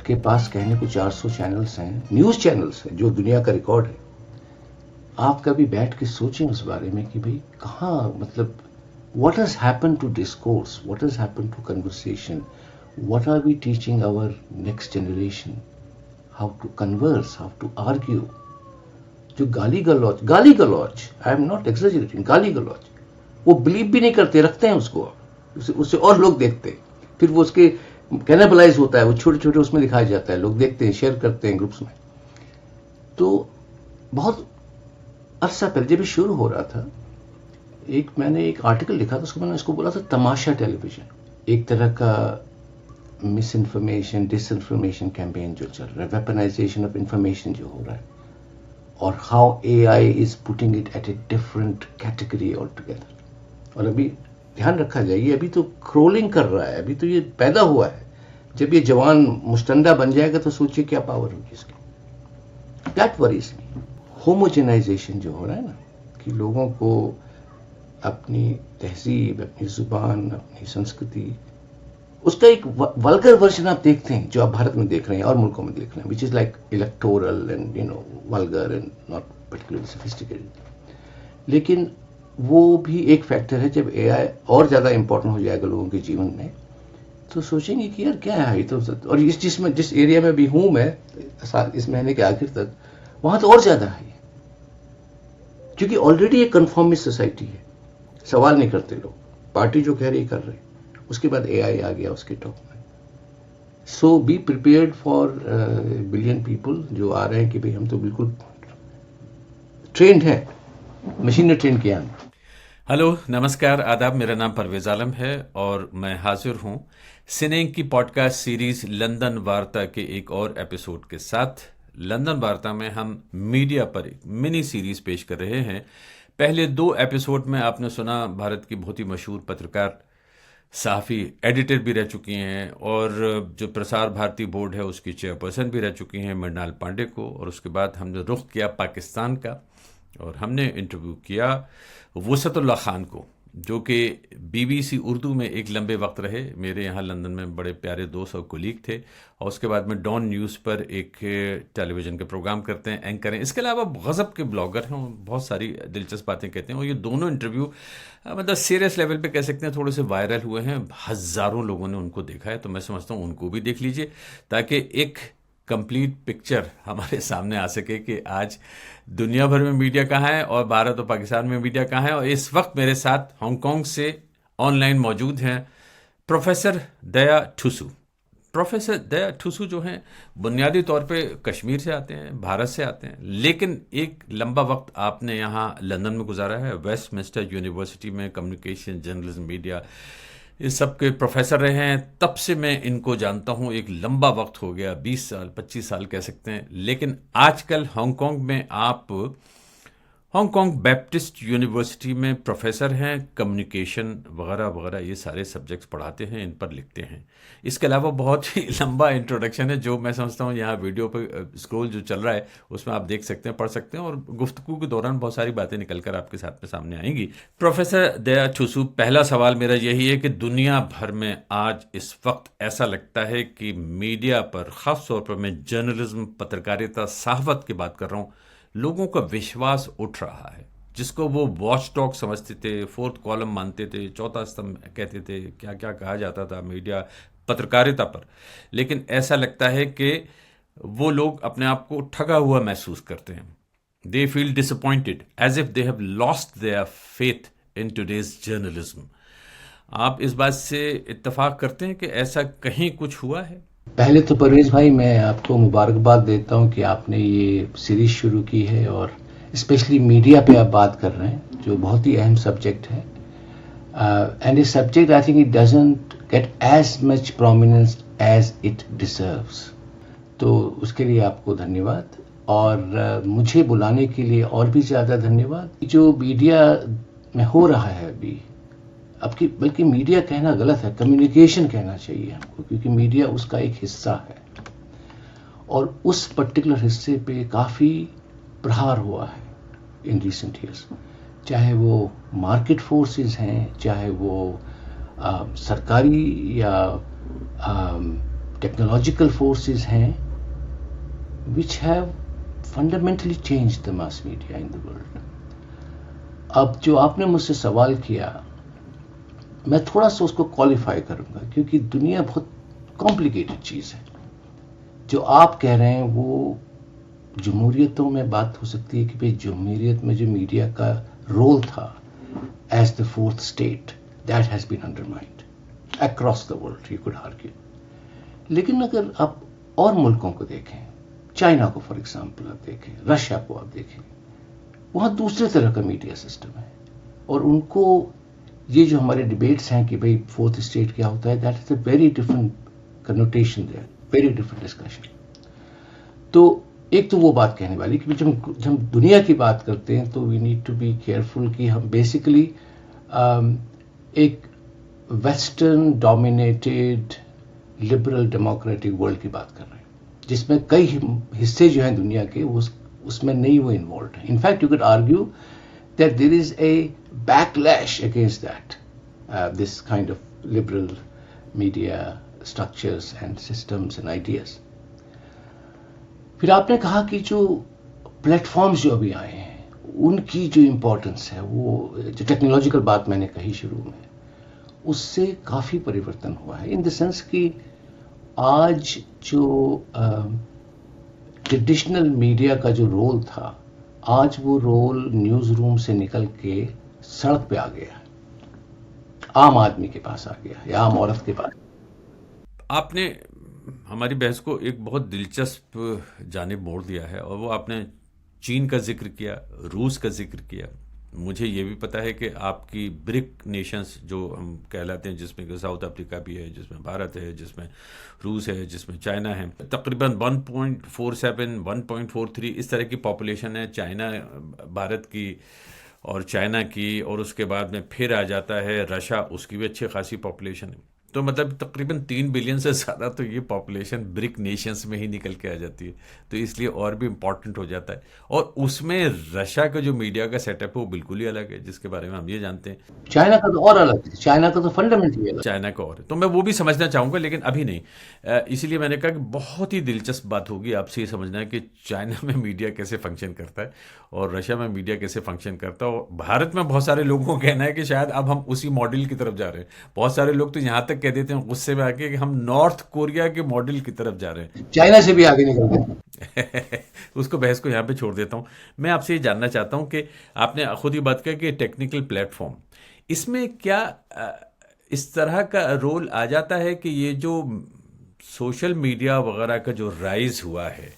आपके पास कहने को 400 चैनल्स हैं, न्यूज़ चैनल्स हैं जो दुनिया का रिकॉर्ड है। आप कभी बैठ के सोचें उस बारे में कि भाई कहाँ, मतलब what has happened to discourse, what has happened to conversation, what are we teaching our next generation, how to converse, how to argue. जो गाली गलौज, आई एम नॉट एक्सैजरेटिंग, गाली गलौज वो बिलीव भी नहीं करते, रखते हैं उसको, उससे और लोग देखते हैं, फिर वो उसके कैनिबलाइज होता है, वो छोटे छोटे उसमें दिखाया जाता है, लोग देखते हैं, शेयर करते हैं ग्रुप्स में। तो बहुत अरसा पहले जब ये शुरू हो रहा था, मैंने एक आर्टिकल लिखा था, उसको मैंने इसको बोला था तमाशा टेलीविजन। एक तरह का मिस इन्फॉर्मेशन, डिसइन्फॉर्मेशन कैंपेन जो चल रहा है, वेपनाइजेशन ऑफ इंफॉर्मेशन जो हो रहा है, और how AI is putting it at a different category all together. और अभी ध्यान रखा जाए, ये अभी तो क्रोलिंग कर रहा है, अभी तो ये पैदा हुआ है। जब ये जवान मुस्तंदा बन जाएगा तो सोचिए क्या पावर होगी इसकी। That worries me. होमोजेनाइजेशन जो हो रहा है ना, कि लोगों को अपनी तहजीब, अपनी जुबान, अपनी संस्कृति, उसका एक वल्गर वर्जन आप देखते हैं, जो आप भारत में देख रहे हैं और मुल्कों में देख रहे हैं, which is like electoral and vulgar and not particularly sophisticated. लेकिन वो भी एक फैक्टर है। जब एआई और ज्यादा इंपॉर्टेंट हो जाएगा लोगों के जीवन में, तो सोचेंगे कि यार क्या है ये तो। और जिस एरिया में भी हूं मैं, इस महीने के आखिर तक, वहां तो और ज्यादा है, क्योंकि ऑलरेडी एक कन्फॉर्मिस्ट सोसाइटी है। सवाल नहीं करते लोग, पार्टी जो कह रही कर रहे, उसके बाद एआई आ गया उसके टॉप में। So be prepared for billion people जो आ रहे हैं कि भाई हम तो बिल्कुल ट्रेंड है, मशीन ने ट्रेन किया हमें। हेलो, नमस्कार, आदाब। मेरा नाम परवेज आलम है और मैं हाजिर हूं सिनेंग की पॉडकास्ट सीरीज लंदन वार्ता के एक और एपिसोड के साथ। लंदन वार्ता में हम मीडिया पर एक मिनी सीरीज पेश कर रहे हैं। पहले 2 एपिसोड में आपने सुना भारत की बहुत ही मशहूर पत्रकार, सहाफ़ी, एडिटर भी रह चुकी हैं, और जो प्रसार भारती बोर्ड है उसकी चेयरपर्सन भी रह चुकी हैं, मृणाल पांडे को। और उसके बाद हमने रुख किया पाकिस्तान का, और हमने इंटरव्यू किया वसतुल्लाह खान को, जो कि बीबीसी उर्दू में एक लंबे वक्त रहे, मेरे यहाँ लंदन में बड़े प्यारे दोस्त और कोलीग थे। और उसके बाद में डॉन न्यूज़ पर एक टेलीविज़न के प्रोग्राम करते हैं, एंकर हैं। इसके अलावा गज़ब के ब्लॉगर हैं, बहुत सारी दिलचस्प बातें कहते हैं। और ये दोनों इंटरव्यू मतलब सीरियस लेवल पे कह सकते हैं, थोड़े से वायरल हुए हैं, हज़ारों लोगों ने उनको देखा है। तो मैं समझता हूँ उनको भी देख लीजिए, ताकि एक कंप्लीट पिक्चर हमारे सामने आ सके कि आज दुनिया भर में मीडिया कहाँ है और भारत और पाकिस्तान में मीडिया कहाँ है। और इस वक्त मेरे साथ हांगकांग से ऑनलाइन मौजूद हैं प्रोफेसर दया ठुसू। प्रोफेसर दया ठुसू जो हैं, बुनियादी तौर पे कश्मीर से आते हैं, भारत से आते हैं, लेकिन एक लंबा वक्त आपने यहाँ लंदन में गुजारा है। वेस्टमिंस्टर यूनिवर्सिटी में कम्युनिकेशन, जर्नलिज्म, मीडिया, इस सब के प्रोफेसर रहे हैं। तब से मैं इनको जानता हूं, एक लंबा वक्त हो गया, 20 साल 25 साल कह सकते हैं। लेकिन आजकल हांगकांग में आप हांगकांग बैप्टिस्ट यूनिवर्सिटी में प्रोफेसर हैं, कम्युनिकेशन वगैरह वगैरह ये सारे सब्जेक्ट्स पढ़ाते हैं, इन पर लिखते हैं। इसके अलावा बहुत ही लंबा इंट्रोडक्शन है, जो मैं समझता हूँ यहाँ वीडियो पर स्क्रॉल जो चल रहा है उसमें आप देख सकते हैं, पढ़ सकते हैं, और गुफ्तगू के दौरान बहुत सारी बातें निकल कर आपके साथ में सामने आएंगी। प्रोफेसर दया ठुसू, पहला सवाल मेरा यही है कि दुनिया भर में आज इस वक्त ऐसा लगता है कि मीडिया पर, ख़ास तौर पर मैं जर्नलिज्म, पत्रकारिता, सहाफ़त की बात कर रहा हूँ, लोगों का विश्वास उठ रहा है। जिसको वो वॉच डॉग समझते थे, 4th कॉलम मानते थे, चौथा स्तंभ कहते थे, क्या क्या कहा जाता था मीडिया, पत्रकारिता पर। लेकिन ऐसा लगता है कि वो लोग अपने आप को ठगा हुआ महसूस करते हैं। They feel disappointed, as if they have lost their faith in today's journalism. आप इस बात से इत्तेफाक करते हैं कि ऐसा कहीं कुछ हुआ है? पहले तो परवेज भाई, मैं आपको मुबारकबाद देता हूं कि आपने ये सीरीज शुरू की है, और स्पेशली मीडिया पे आप बात कर रहे हैं, जो बहुत ही अहम सब्जेक्ट है। And this subject I think it doesn't get as much prominence as it deserves. तो उसके लिए आपको धन्यवाद, और मुझे बुलाने के लिए और भी ज़्यादा धन्यवाद। जो मीडिया में हो रहा है अभी, आपकी, बल्कि मीडिया कहना गलत है, कम्युनिकेशन कहना चाहिए हमको, क्योंकि मीडिया उसका एक हिस्सा है, और उस पर्टिकुलर हिस्से पे काफ़ी प्रहार हुआ है इन रिसेंट ईयर्स। चाहे वो मार्केट फोर्सेस हैं, चाहे वो सरकारी या टेक्नोलॉजिकल फोर्सेस हैं which have fundamentally changed the mass media in the world. अब जो आपने मुझसे सवाल किया, मैं थोड़ा सा उसको क्वालिफाई करूंगा, क्योंकि दुनिया बहुत कॉम्प्लिकेटेड चीज है. जो आप कह रहे हैं वो जमहूरियतों में बात हो सकती है कि भाई जमहूरियत में जो मीडिया का रोल था as the fourth state, that has been undermined across the world, you could argue. लेकिन अगर आप और मुल्कों को देखें, चाइना को फॉर एग्जांपल आप देखें, रशिया को आप देखें, वहां दूसरे तरह का मीडिया सिस्टम है. और उनको ये जो हमारे डिबेट्स हैं कि भाई फोर्थ स्टेट क्या होता है, that is a very different connotation there, very different discussion. तो एक तो वो बात कहने वाली कि जब हम दुनिया की बात करते हैं तो we need to be careful कि हम बेसिकली एक western dominated liberal democratic world की बात कर रहे हैं, जिसमें कई हिस्से जो हैं दुनिया के उसमें नहीं वो इन्वॉल्व हैं. In fact you can argue that there is a backlash against that this kind of liberal media structures and systems and ideas. फिर आपने कहा कि जो प्लेटफॉर्म्स जो अभी आए हैं उनकी जो इम्पोर्टेंस है, वो जो टेक्नोलॉजिकल बात मैंने कही शुरू में, उससे काफ़ी परिवर्तन हुआ है. इन द सेंस कि आज जो ट्रेडिशनल मीडिया का जो रोल था, आज वो रोल न्यूज़ रूम से निकल के सड़क पे आ गया है, आम आदमी के पास आ गया या आम औरत के पास. आपने हमारी बहस को एक बहुत दिलचस्प जानिब मोड़ दिया है, और वो आपने चीन का जिक्र किया, रूस का जिक्र किया. मुझे ये भी पता है कि आपकी ब्रिक नेशंस जो हम कहलाते हैं, जिसमें साउथ अफ्रीका भी है, जिसमें भारत है, जिसमें रूस है, जिसमें चाइना है, तकरीबन 1.47 1.43 इस तरह की पॉपुलेशन है चाइना भारत की और चाइना की, और उसके बाद में फिर आ जाता है रशिया, उसकी भी अच्छी खासी पॉपुलेशन है. तो मतलब तकरीबन 3 बिलियन से ज़्यादा तो ये पॉपुलेशन ब्रिक नेशंस में ही निकल के आ जाती है. तो इसलिए और भी इम्पॉर्टेंट हो जाता है. और उसमें रशिया का जो मीडिया का सेटअप है वो बिल्कुल ही अलग है, जिसके बारे में हम ये जानते हैं. चाइना का तो और अलग है, चाइना का तो फंडामेंटली अलग, चाइना का और है. तो मैं वो भी समझना चाहूँगा, लेकिन अभी नहीं. इसीलिए मैंने कहा कि बहुत ही दिलचस्प बात होगी आपसे ये समझना है कि चाइना में मीडिया कैसे फंक्शन करता है और रशिया में मीडिया कैसे फंक्शन करता है. और भारत में बहुत सारे लोगों को कहना है कि शायद अब हम उसी मॉडल की तरफ जा रहे हैं. बहुत सारे लोग तो यहाँ तक कह देते हैं गुस्से में आके कि हम नॉर्थ कोरिया के मॉडल की तरफ जा रहे हैं, चाइना से भी आगे निकल गए. उसको बहस को यहाँ पे छोड़ देता हूँ. मैं आपसे ये जानना चाहता हूँ कि आपने खुद ही बात की कि टेक्निकल प्लेटफॉर्म, इसमें क्या इस तरह का रोल आ जाता है कि ये जो सोशल मीडिया वगैरह का जो राइज हुआ है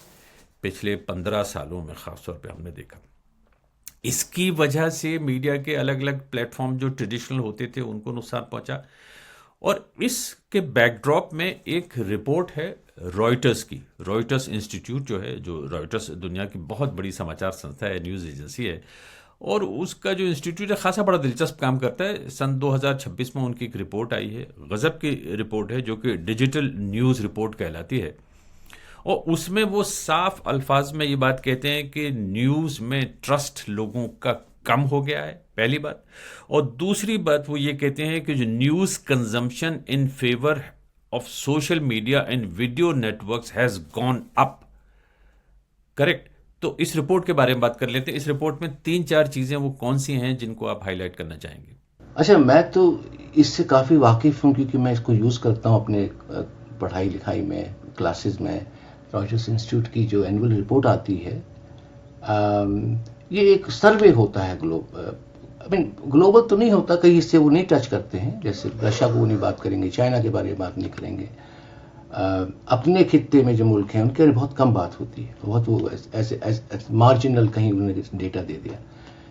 पिछले 15 सालों में, ख़ासतौर पे हमने देखा, इसकी वजह से मीडिया के अलग अलग प्लेटफॉर्म जो ट्रेडिशनल होते थे उनको नुकसान पहुंचा. और इसके बैकड्रॉप में एक रिपोर्ट है रॉयटर्स की, रॉयटर्स इंस्टीट्यूट जो है, जो रॉयटर्स दुनिया की बहुत बड़ी समाचार संस्था है, न्यूज़ एजेंसी है, और उसका जो इंस्टीट्यूट है खासा बड़ा दिलचस्प काम करता है. सन 2026 में उनकी एक रिपोर्ट आई है, गजब की रिपोर्ट है, जो कि डिजिटल न्यूज़ रिपोर्ट कहलाती है. और उसमें वो साफ अल्फाज में ये बात कहते हैं कि न्यूज़ में ट्रस्ट लोगों का कम हो गया है, पहली बात. और दूसरी बात वो ये कहते हैं कि जो news consumption in favour of social media and video networks has gone up. Correct. तो इस रिपोर्ट के बारे में बात कर लेते हैं. इस रिपोर्ट में 3-4 चीज़ें वो कौन सी हैं जिनको आप हाईलाइट करना चाहेंगे? अच्छा, मैं तो इससे काफ़ी वाकिफ़ हूँ, क्योंकि मैं इसको यूज़ करता हूँ अपने पढ़ाई लिखाई में, क्लासेस में. रॉयटर्स इंस्टीट्यूट की जो एनुअल रिपोर्ट आती है, ये एक सर्वे होता है ग्लोबल तो नहीं होता, कई हिस्से वो नहीं टच करते हैं, जैसे रशिया को वो नहीं बात करेंगे, चाइना के बारे में बात नहीं करेंगे. अपने खित्ते में जो मुल्क हैं उनके बारे में बहुत कम बात होती है, बहुत वो ऐसे मार्जिनल कहीं उन्होंने डेटा दे दिया.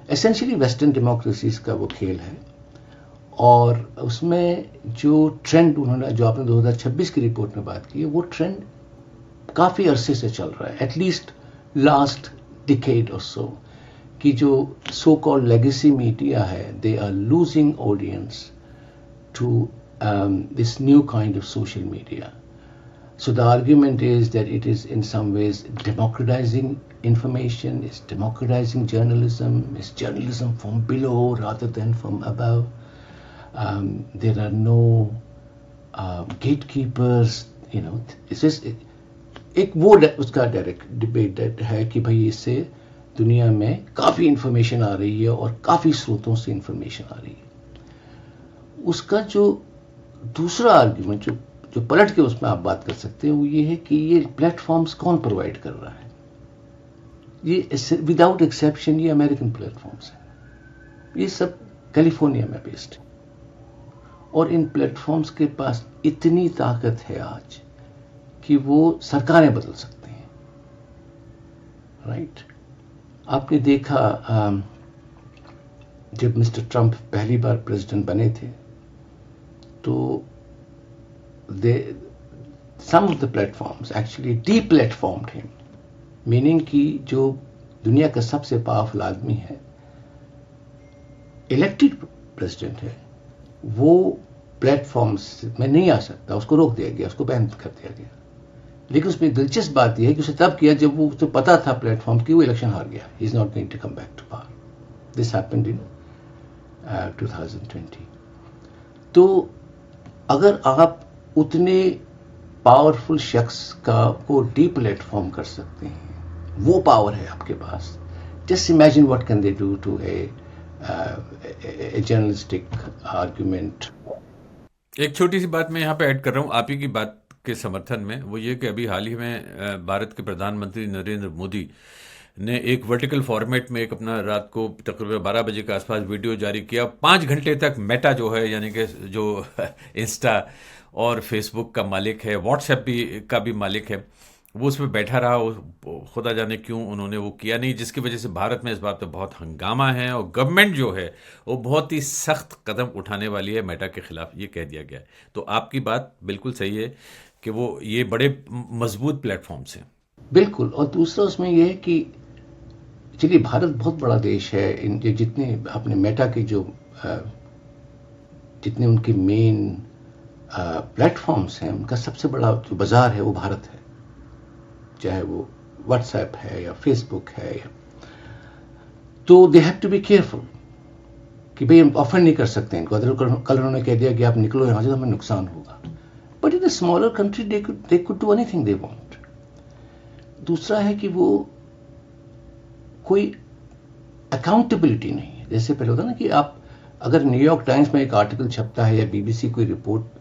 एसेंशियली वेस्टर्न डेमोक्रेसीज का वो खेल है. और उसमें जो ट्रेंड उन्होंने, जो आपने 2026 की रिपोर्ट में बात की है, वो ट्रेंड काफ़ी अरसे से चल रहा है, एटलीस्ट लास्ट डिकेड और सो, कि जो सो कॉल्ड लेगेसी मीडिया है, they are losing audience to this new kind of social media. So the argument is that it is in some ways democratizing information, it's democratizing journalism, it's journalism from below rather than from above. There are no gatekeepers. You know एक वो उसका direct debate है कि भाई इससे दुनिया में काफ़ी इंफॉर्मेशन आ रही है और काफ़ी स्रोतों से इंफॉर्मेशन आ रही है। उसका जो दूसरा आर्ग्यूमेंट जो पलट के उसमें आप बात कर सकते हैं वो ये है कि ये प्लेटफॉर्म्स कौन प्रोवाइड कर रहा है। ये विदाउट एक्सेप्शन ये अमेरिकन प्लेटफॉर्म्स हैं, ये सब कैलिफोर्निया में बेस्ड है और इन प्लेटफॉर्म्स के पास इतनी ताकत है आज कि वो सरकारें बदल सकते हैं। राइट आपने देखा जब मिस्टर ट्रंप पहली बार प्रेसिडेंट बने थे तो some of the platforms actually deplatformed him, meaning कि जो दुनिया का सबसे पावरफुल आदमी है, इलेक्टेड प्रेसिडेंट है, वो प्लेटफॉर्म्स में नहीं आ सकता, उसको रोक दिया गया, उसको बैन कर दिया गया। लेकिन उसमें दिलचस्प बात यह है कि उसे तब किया जब वो उसे पता था प्लेटफॉर्म की वो इलेक्शन हार गया। He is not going to come back to power. This happened in 2020। तो अगर आप उतने पावरफुल शख्स को डीप्लेटफॉर्म कर सकते हैं, वो पावर है आपके पास। Just imagine what can they do to a journalistic argument. एक छोटी सी बात मैं यहाँ पे ऐड कर रहा हूँ आप ही की बात के समर्थन में, वो ये कि अभी हाल ही में भारत के प्रधानमंत्री नरेंद्र मोदी ने एक वर्टिकल फॉर्मेट में एक अपना रात को तकरीबन 12 बजे के आसपास वीडियो जारी किया। 5 घंटे तक मेटा जो है यानी कि जो इंस्टा और फेसबुक का मालिक है, व्हाट्सएप का भी मालिक है, वो उसमें बैठा रहा। खुदा जाने क्यों उन्होंने वो किया नहीं, जिसकी वजह से भारत में इस बात पे बहुत हंगामा है और गवर्नमेंट जो है वो बहुत ही सख्त कदम उठाने वाली है मेटा के खिलाफ, ये कह दिया गया है। तो आपकी बात बिल्कुल सही है कि वो ये बड़े मजबूत प्लेटफॉर्म्स हैं। बिल्कुल। और दूसरा उसमें यह है कि चलिए भारत बहुत बड़ा देश है, इन जितने अपने मेटा के जो जितने उनके मेन प्लेटफॉर्म्स हैं, उनका सबसे बड़ा जो बाजार है वो भारत है, चाहे वो व्हाट्सएप है या फेसबुक है। तो they have to be careful कि भाई हम ऑफर नहीं कर सकते इनको। कल उन्होंने कह दिया कि आप निकलो यहाँ से तो हमें नुकसान होगा। But in a smaller country they could do anything they want. दूसरा है कि वो कोई अकाउंटेबिलिटी नहीं है। जैसे पहले होता ना कि आप अगर न्यूयॉर्क टाइम्स में एक आर्टिकल छपता है या बीबीसी कोई रिपोर्ट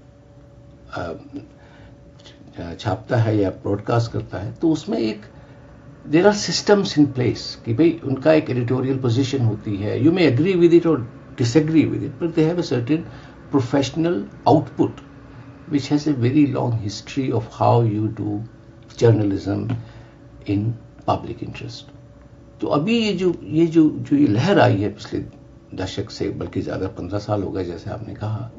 छापता है या ब्रॉडकास्ट करता है तो उसमें एक there are systems in place कि भाई उनका एक एडिटोरियल पोजीशन होती है। You may agree with it और disagree with it, but they have a certain professional output which has a very long history of how you do journalism in public interest. तो अभी ये जो लहर आई है पिछले दशक से, बल्कि ज़्यादा 15 साल हो गए जैसे आपने कहा,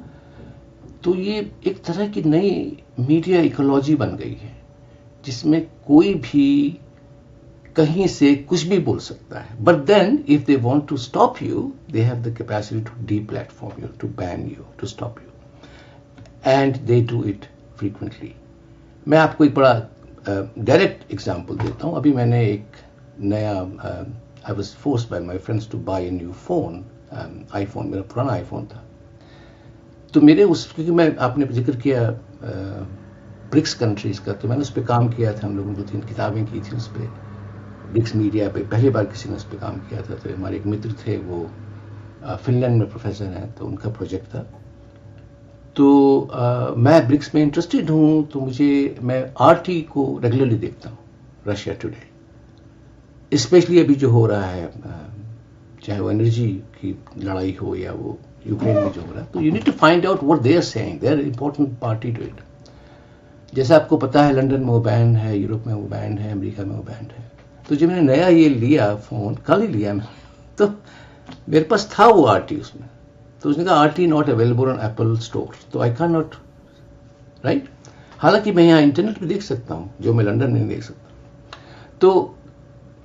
तो ये एक तरह की नई मीडिया इकोलॉजी बन गई है जिसमें कोई भी कहीं से कुछ भी बोल सकता है। But then if they want to stop you they have the capacity to deplatform you, to ban you, to stop you, and they do it frequently. मैं आपको एक बड़ा डायरेक्ट एग्जाम्पल देता हूँ। अभी मैंने एक नया I was forced by my friends to buy a new phone, iPhone, मेरा पुराना आईफोन था। तो मेरे क्योंकि मैं आपने जिक्र किया ब्रिक्स कंट्रीज का, तो मैंने उस पर काम किया था। हम लोगों ने 2-3 किताबें की थी उस पर, ब्रिक्स मीडिया पे पहली बार किसी ने उस पर काम किया था। तो हमारे एक मित्र थे, वो फिनलैंड में प्रोफेसर हैं, तो उनका प्रोजेक्ट था। तो मैं ब्रिक्स में इंटरेस्टेड हूँ, तो मैं आरटी को रेगुलरली देखता हूँ, रशिया टुडे। स्पेशली अभी जो हो रहा है, चाहे वो एनर्जी की लड़ाई हो या वो यूक्रेन में जो हो रहा है, तो you need to find out what they are saying, they are important party to it. जैसे आपको पता है लंदन में वो बैन है, यूरोप में वो बैन है, अमेरिका में वो बैन है। तो जब मैंने नया ये लिया फोन, कल ही लिया मैं, तो मेरे पास था वो आरटी उसमें। तो उसने कहा RT not available on Apple store, तो आई कैन नॉट, राइट। हालांकि मैं यहाँ इंटरनेट पे देख सकता हूँ जो मैं लंदन में नहीं देख सकता। तो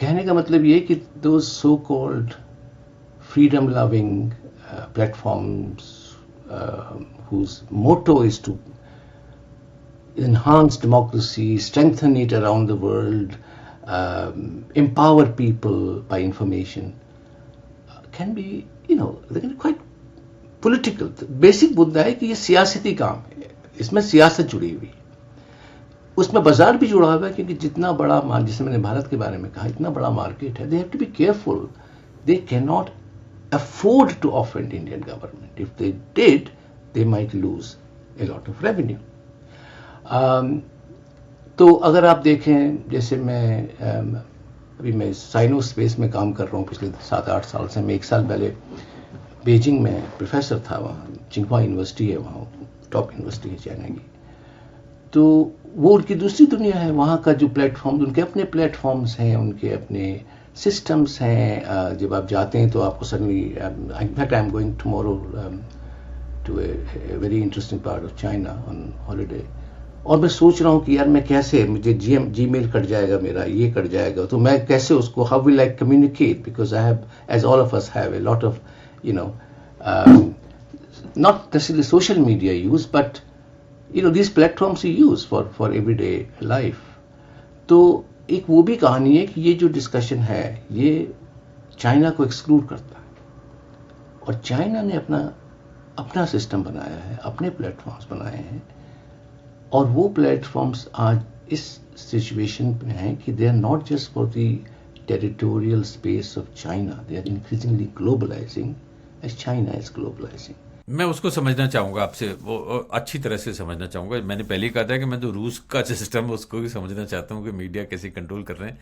कहने का मतलब ये कि those so called freedom loving platforms whose motto is to enhance democracy, strengthen it around the world, empower people by information, can be, they can be quite political. Basic मुद्दा है कि ये सियासती काम है, इसमें सियासत जुड़ी हुई है। उसमें बाजार भी जुड़ा हुआ है, क्योंकि जितना बड़ा जैसे मैंने भारत के बारे में कहा, इतना बड़ा मार्केट है, they have to be careful, they can not afford to offend Indian government. If they did, they might lose a lot of revenue. तो अगर आप देखें, जैसे अभी मैं साइनो स्पेस में काम कर रहा हूँ पिछले 7-8 साल से। मैं 1 साल पहले बीजिंग में प्रोफेसर था, वहाँ चिंगहुआ यूनिवर्सिटी है, वहाँ टॉप यूनिवर्सिटी है चाइना की। तो वो उनकी दूसरी दुनिया है, वहाँ का जो प्लेटफॉर्म, उनके अपने प्लेटफॉर्म्स हैं, उनके अपने सिस्टम्स हैं। जब आप जाते हैं तो आपको suddenly, in fact I am going tomorrow to a very interesting part of China on holiday, और मैं सोच रहा हूँ कि यार मैं कैसे, मुझे जीमेल कट जाएगा मेरा, ये कट जाएगा, तो मैं कैसे उसको, how will I communicate, because I have, as all of us have, a lot of not necessarily social media use, but these platforms you use for everyday life. तो एक वो भी कहानी है कि ये जो डिस्कशन है ये चाइना को एक्सक्लूड करता है, और चाइना ने अपना सिस्टम बनाया है, अपने प्लेटफॉर्म्स बनाए हैं, और वो प्लेटफॉर्म्स आज इस सिचुएशन में हैं कि they are not just for the territorial space of China, they are increasingly globalizing as China is globalizing. मैं उसको समझना चाहूँगा आपसे, वो अच्छी तरह से समझना चाहूँगा। मैंने पहले ही कहा था कि मैं तो रूस का सिस्टम है उसको भी समझना चाहता हूँ कि मीडिया कैसे कंट्रोल कर रहे हैं।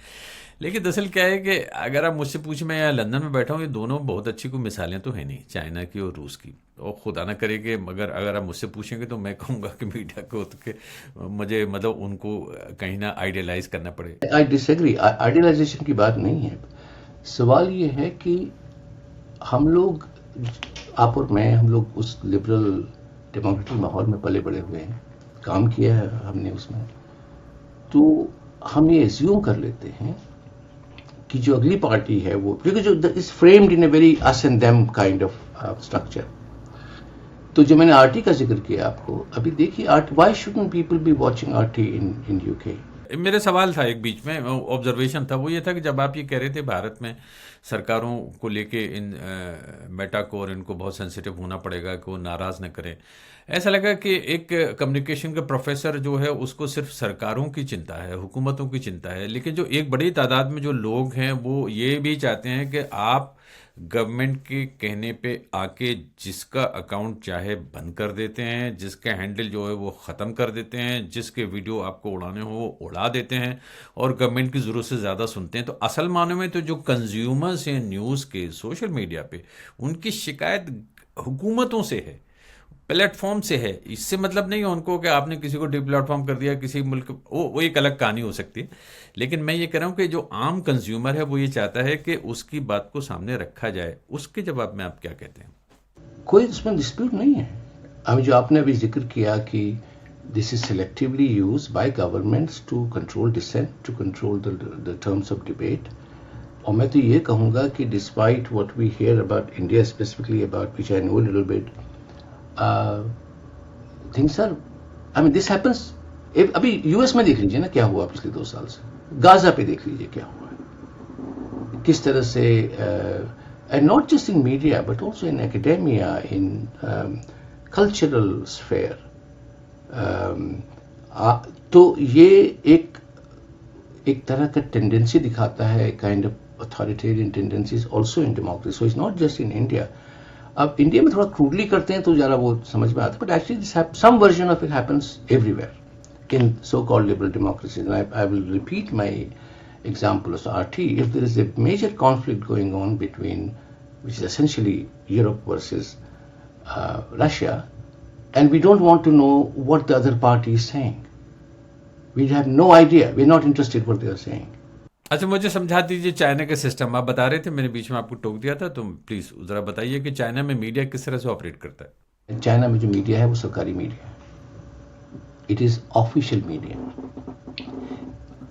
लेकिन दरअसल क्या है कि अगर आप मुझसे पूछें, मैं यहाँ लंदन में बैठा हूँ, ये दोनों बहुत अच्छी कोई मिसालें तो है नहीं, चाइना की और रूस की, और खुदा ना करे कि मगर अगर आप मुझसे पूछेंगे तो मैं कहूँगा कि मीडिया को मुझे मतलब उनको कहीं ना आइडियलाइज करना पड़े। आई डिसएग्री, आइडियलाइजेशन की बात नहीं है। सवाल ये है कि हम लोग, आप और मैं, हम लोग उस लिबरल डेमोक्रेटिक माहौल में पले बड़े हुए हैं, काम किया है हमने उसमें, तो हम ये एज्यूम कर लेते हैं कि जो अगली पार्टी है वो, क्योंकि जो is framed in a very us and them kind of structure. तो जो मैंने आरटी का जिक्र किया आपको, अभी देखिए, why shouldn't people be watching RT in UK? मेरे सवाल था एक बीच में, ऑब्जर्वेशन था, वो ये था कि जब आप ये कह रहे थे भारत में सरकारों को लेके इन मेटा को और इनको बहुत सेंसिटिव होना पड़ेगा कि वो नाराज़ न करें, ऐसा लगा कि एक कम्युनिकेशन का प्रोफेसर जो है उसको सिर्फ सरकारों की चिंता है, हुकूमतों की चिंता है, लेकिन जो एक बड़ी तादाद में जो लोग हैं वो ये भी चाहते हैं कि आप गवर्नमेंट के कहने पे आके जिसका अकाउंट चाहे बंद कर देते हैं, जिसका हैंडल जो है वो ख़त्म कर देते हैं, जिसके वीडियो आपको उड़ाने हो वो उड़ा देते हैं, और गवर्नमेंट की ज़रूरत से ज़्यादा सुनते हैं। तो असल मानों में तो जो कंज्यूमर्स हैं न्यूज़ के सोशल मीडिया पे, उनकी शिकायत हुकूमतों से है, प्लेटफॉर्म से है। इससे मतलब नहीं है उनको कि आपने किसी को डिप्लेटफॉर्म कर दिया किसी मुल्क, वो एक अलग कहानी हो सकती है। लेकिन मैं ये कह रहा हूँ कि जो आम कंज्यूमर है वो ये चाहता है कि उसकी बात को सामने रखा जाए। उसके जवाब में आप क्या कहते हैं? कोई इसमें डिस्प्यूट नहीं है। अभी जो आपने अभी जिक्र किया कि this is selectively use by governments to control dissent, to control the terms of debate, और मैं तो ये कहूँगा कि despite what we hear about India specifically, about which I know little bit, things are, I mean, this happens. अभी US में देख लीजिए ना क्या हुआ पिछले 2 साल से, गाजा पे देख लीजिए क्या हुआ है, किस तरह से, and not just in media but also in academia, in cultural sphere. तो ये एक तरह का टेंडेंसी दिखाता है, kind of authoritarian tendencies also in democracy, so it's not just in India. अब इंडिया में थोड़ा क्रूडली करते हैं तो ज़रा वो समझ में आता है, but actually some version of it happens everywhere in so called liberal democracy. I will repeat my example of RT. If there is a major conflict going on between, which is essentially Europe versus Russia, and we don't want to know what the other party is saying, we have no idea, we're not interested what they are saying. अच्छा, मुझे समझा दीजिए China का system. आप बता रहे थे, मैंने बीच में आपको टोक दिया था, तो प्लीज जरा बताइए कि चाइना में मीडिया किस तरह से ऑपरेट करता है। चाइना में जो मीडिया है वो सरकारी मीडिया है, इट इज ऑफिशियल मीडिया।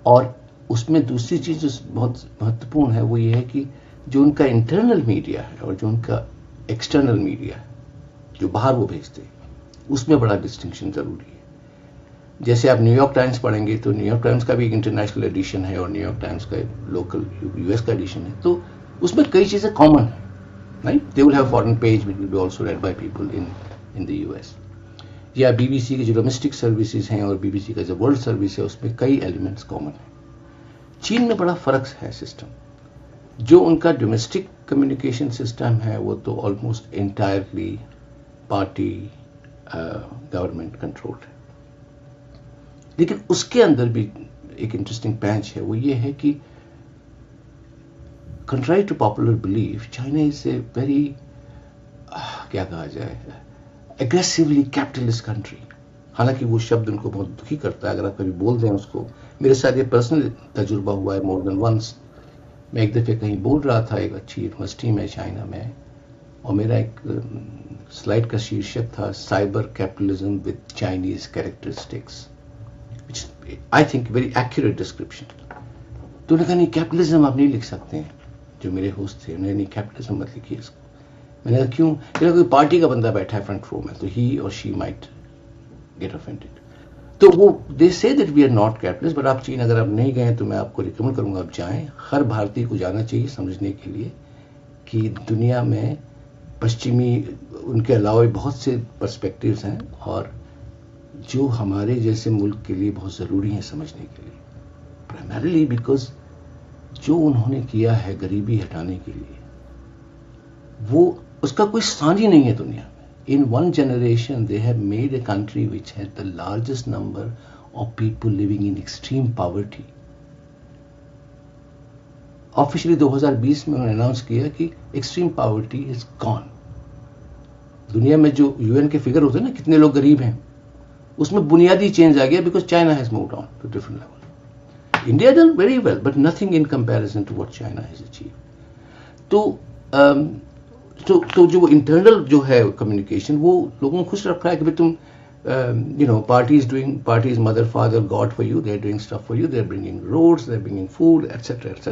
और उसमें दूसरी चीज जो बहुत महत्वपूर्ण है वो ये है कि जो उनका इंटरनल मीडिया है और जो उनका एक्सटर्नल मीडिया है, जो बाहर वो भेजते हैं, उसमें बड़ा डिस्टिंक्शन जरूरी है। जैसे आप न्यूयॉर्क टाइम्स पढ़ेंगे तो न्यूयॉर्क टाइम्स का भी एक इंटरनेशनल एडिशन है और न्यूयॉर्क टाइम्स का लोकल यूएस का एडिशन है, तो उसमें कई चीजें कॉमन है, right? They will have foreign page which will be also red by people in the US. या बीबीसी की जो डोमेस्टिक सर्विसेज हैं और बीबीसी का जो वर्ल्ड सर्विस है उसमें कई एलिमेंट्स कॉमन हैं। चीन में बड़ा फर्क है सिस्टम। जो उनका डोमेस्टिक कम्युनिकेशन सिस्टम है वो तो almost entirely party government controlled है, लेकिन उसके अंदर भी एक इंटरेस्टिंग पैंच है, वो ये है कि contrary to popular belief, China is a very क्या कहा जाए aggressively capitalist country। हालांकि वो शब्द उनको बहुत दुखी करता है अगर आप कभी बोल दें उसको। मेरे साथ ये पर्सनल तजुर्बा हुआ है मोर देन वंस। मैं एक दफ़े कहीं बोल रहा था एक अच्छी यूनिवर्सिटी में चाइना में, और मेरा एक स्लाइड का शीर्षक था cyber capitalism with Chinese characteristics, which I think very accurate description। तो उन्होंने कहा नहीं कैपिटलिज्म आप नहीं लिख सकते हैं। जो मेरे होस्ट थे उन्होंने नहीं कैपिटलिज्म मत लिखिए इसको। मैंने कहा क्यों? मेरा कोई पार्टी का बंदा बैठा है फ्रंट रो में तो ही और शी माइट गेट ऑफेंडेड। तो वो they say that we are not capitalist, but आप चीन अगर आप नहीं गए तो मैं आपको रिकमेंड करूंगा आप जाएं। हर भारतीय को जाना चाहिए समझने के लिए कि दुनिया में पश्चिमी उनके अलावा बहुत से पर्सपेक्टिव्स हैं और जो हमारे जैसे मुल्क के लिए बहुत ज़रूरी हैं समझने के लिए। प्राइमरीली बिकॉज जो उन्होंने किया है गरीबी हटाने के लिए वो उसका कोई सानी नहीं है दुनिया में। In one generation they have made a country which has the largest number of people living in extreme poverty. Officially 2020 में उन्होंने अनाउंस किया कि एक्सट्रीम पॉवर्टी इज गॉन। दुनिया में जो यूएन के फिगर होते हैं ना कितने लोग गरीब हैं, उसमें बुनियादी चेंज आ गया because China has moved on to different level. India done very well, but nothing in comparison to what China has achieved। तो जो इंटरनल जो है कम्युनिकेशन वो लोगों को खुश रख रहा है कि भाई तुम party is mother, father, God for you, they are doing stuff for you, they are bringing roads, they are bringing food, etc. etc.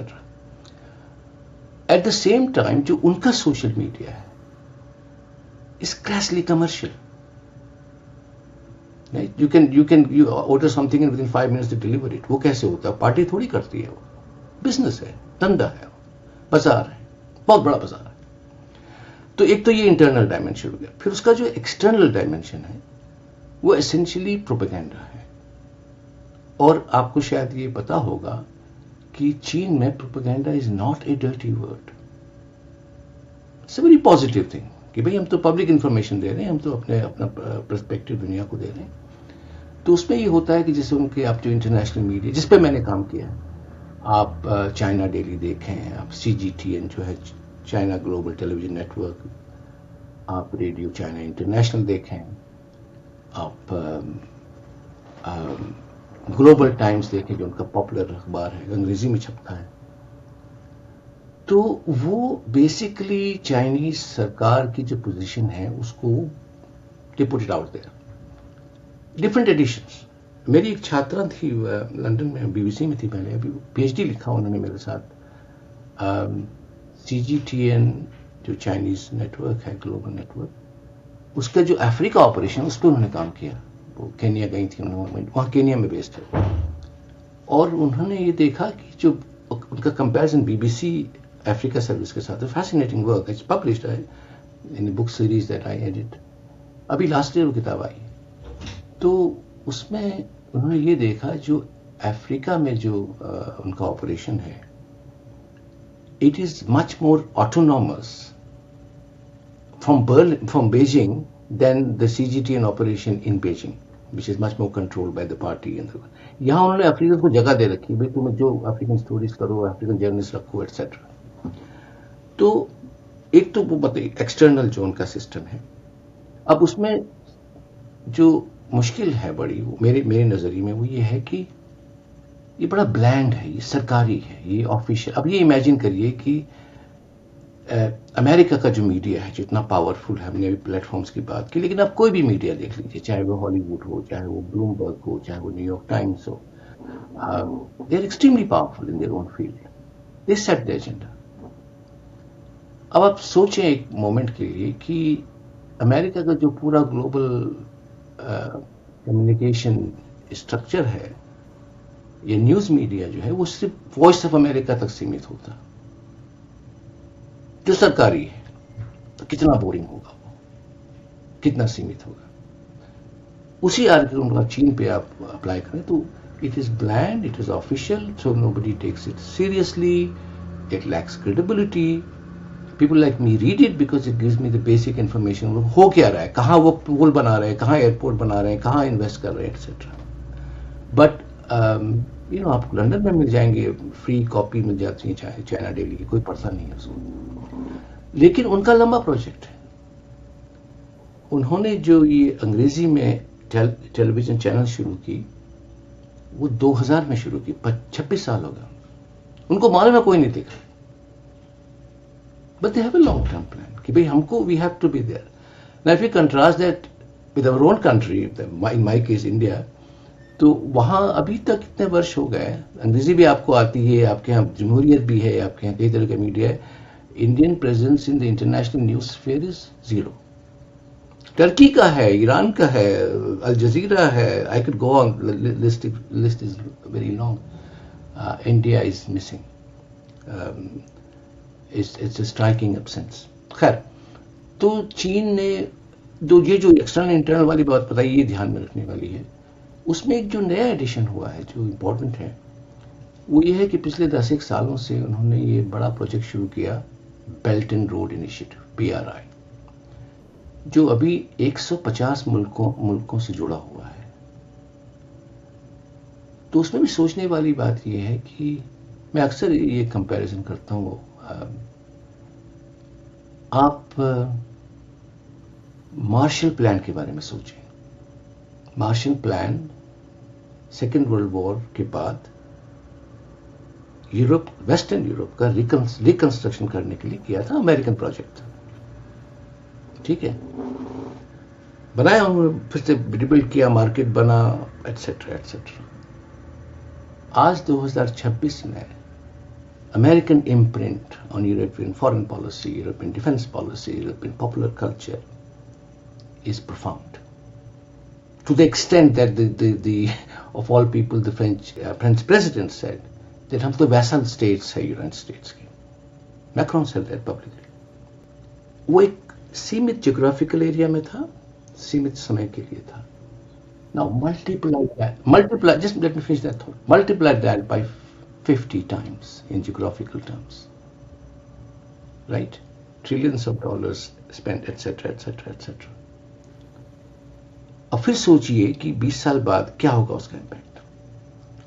At the same time जो उनका सोशल मीडिया है is crassly commercial। Right? You order something and within 5 minutes they deliver it। वो कैसे होता है? Party थोड़ी करती है, वो बिजनेस है, धंधा है, बाजार है, बहुत बड़ा बाजार है। तो एक तो ये इंटरनल डायमेंशन हो गया। फिर उसका जो एक्सटर्नल डायमेंशन है वो एसेंशियली प्रोपेगेंडा है। और आपको शायद ये पता होगा कि चीन में propaganda is not a dirty word, it's a very positive thing कि भाई हम तो पब्लिक इंफॉर्मेशन दे रहे हैं, हम तो अपना पर्सपेक्टिव दुनिया को दे रहे हैं। तो उसमें ये होता है कि जैसे उनके आप जो इंटरनेशनल मीडिया जिस पे मैंने काम किया, आप चाइना डेली देखें, आप CGTN जो है चाइना ग्लोबल टेलीविजन नेटवर्क, आप रेडियो चाइना इंटरनेशनल देखें, आप ग्लोबल टाइम्स देखें जो उनका पॉपुलर अखबार है, अंग्रेजी में छपता है। तो वो बेसिकली चाइनीज सरकार की जो पोजीशन है उसको they put it out there, different editions. मेरी एक छात्रा थी लंदन में, BBC में थी पहले, अभी PhD लिखा उन्होंने मेरे साथ। CGTN जो चाइनीज नेटवर्क है, ग्लोबल नेटवर्क, उसका जो अफ्रीका ऑपरेशन उस पर उन्होंने काम किया। वो केनिया गई थी, उन्होंने वहाँ केनिया में बेस्ड है। और उन्होंने ये देखा कि जो उनका कंपैरिजन BBC अफ्रीका सर्विस के साथ, fascinating work, it's published in book series that I edit. अभी लास्ट ईयर वो किताब आई। तो उसमें उन्होंने ये देखा जो अफ्रीका में जो उनका ऑपरेशन है, it is much more autonomous from Beijing than the CGTN operation in Beijing, which is much more controlled by the party. यहाँ उन्होंने अफ्रीकन को जगह दे रखी, भाई तुम्हें जो अफ्रीकन स्टोरीज करो, अफ्रीकन जर्नलिस्ट रखो, एटसेट्रा। तो एक तो वो बताइए एक्सटर्नल जो उनका सिस्टम है। अब उसमें जो मुश्किल है बड़ी, वो मेरे नजरिए में वो ये है कि ये बड़ा ब्लैंड है, ये सरकारी है, ये ऑफिशियल। अब ये इमेजिन करिए कि अमेरिका का जो मीडिया है जितना पावरफुल है, हमने अभी प्लेटफॉर्म्स की बात की, लेकिन आप कोई भी मीडिया देख लीजिए, चाहे वो हॉलीवुड हो, चाहे वो ब्लूमबर्ग हो, चाहे वो न्यूयॉर्क टाइम्स हो, they are extremely powerful in their own field, they set the agenda. अब आप सोचें एक मोमेंट के लिए कि अमेरिका का जो पूरा ग्लोबल कम्युनिकेशन स्ट्रक्चर है, ये न्यूज मीडिया जो है वो सिर्फ वॉइस ऑफ अमेरिका तक सीमित होता, जो सरकारी है। तो कितना बोरिंग होगा वो, कितना सीमित होगा। उसी आर्टिकल चीन पे आप अप्लाई करें तो it is bland, it is official, so nobody takes it seriously, it lacks credibility. People like me read it because it gives me the basic information. हो क्या रहा है, कहाँ वो पुल बना रहे हैं, कहाँ एयरपोर्ट बना रहे हैं, कहाँ इन्वेस्ट कर रहे हैं, एक्सेट्रा. बट आप लंदन में मिल जाएंगे, फ्री कॉपी मिल जाती है चाहे चाइना डेली की, कोई पढ़ता नहीं है उसको. लेकिन उनका लंबा प्रोजेक्ट है. उन्होंने जो ये अंग्रेजी में टेलीविजन चैनल शुरू की वो 2000 में शुरू की, 26 साल हो गए. उनको मालूम है कोई नहीं देख रहा. But they have a long-term plan. कि भाई हमको we have to be there. Now if you contrast that with our own country, in my case India, तो वहाँ अभी तक कितने वर्ष हो गए, अंग्रेजी भी आपको आती है, आपके यहाँ जमहूरियत भी है, आपके यहाँ कई तरह का मीडिया है. Indian presence in the international news sphere is 0. Turkey का है, ईरान का है, अल जजीरा है, I can go on, list is very long. India is missing. It's a striking absence. खैर, तो चीन ने ये जो एक्सटर्नल इंटरनल वाली बात बताई, ये ध्यान में रखने वाली है. उसमें एक जो नया एडिशन हुआ है जो इम्पोर्टेंट है वो ये है कि पिछले 10 सालों से उन्होंने ये बड़ा प्रोजेक्ट शुरू किया, belt and road initiative, BRI, जो अभी 150 मुल्कों से जुड़ा हुआ है. तो उसमें भी सोचने वाली बात ये है कि मैं अक्सर ये कंपैरिजन करता हूँ. आप मार्शल प्लान के बारे में सोचें. Marshall plan second world war के बाद यूरोप, वेस्टर्न यूरोप का रिकंस्ट्रक्शन करने के लिए किया था. अमेरिकन प्रोजेक्ट, ठीक है, बनाया उन्होंने, फिर से रिबिल्ड किया, मार्केट बना, एटसेट्रा एटसेट्रा. आज 2026 में American imprint on European foreign policy, European defense policy, European popular culture is profound. To the extent that the of all people, the French president said that हम तो vassal states है United States के. Macron said that publicly. वो एक सीमित geographical area में था, सीमित समय के लिए था. Now just let me finish that thought. Multiply that by 50 times in geographical terms, right? Trillions of dollars spent, etc., etc., etc. अब फिर सोचिए कि 20 साल बाद क्या होगा उसका इम्पैक्ट.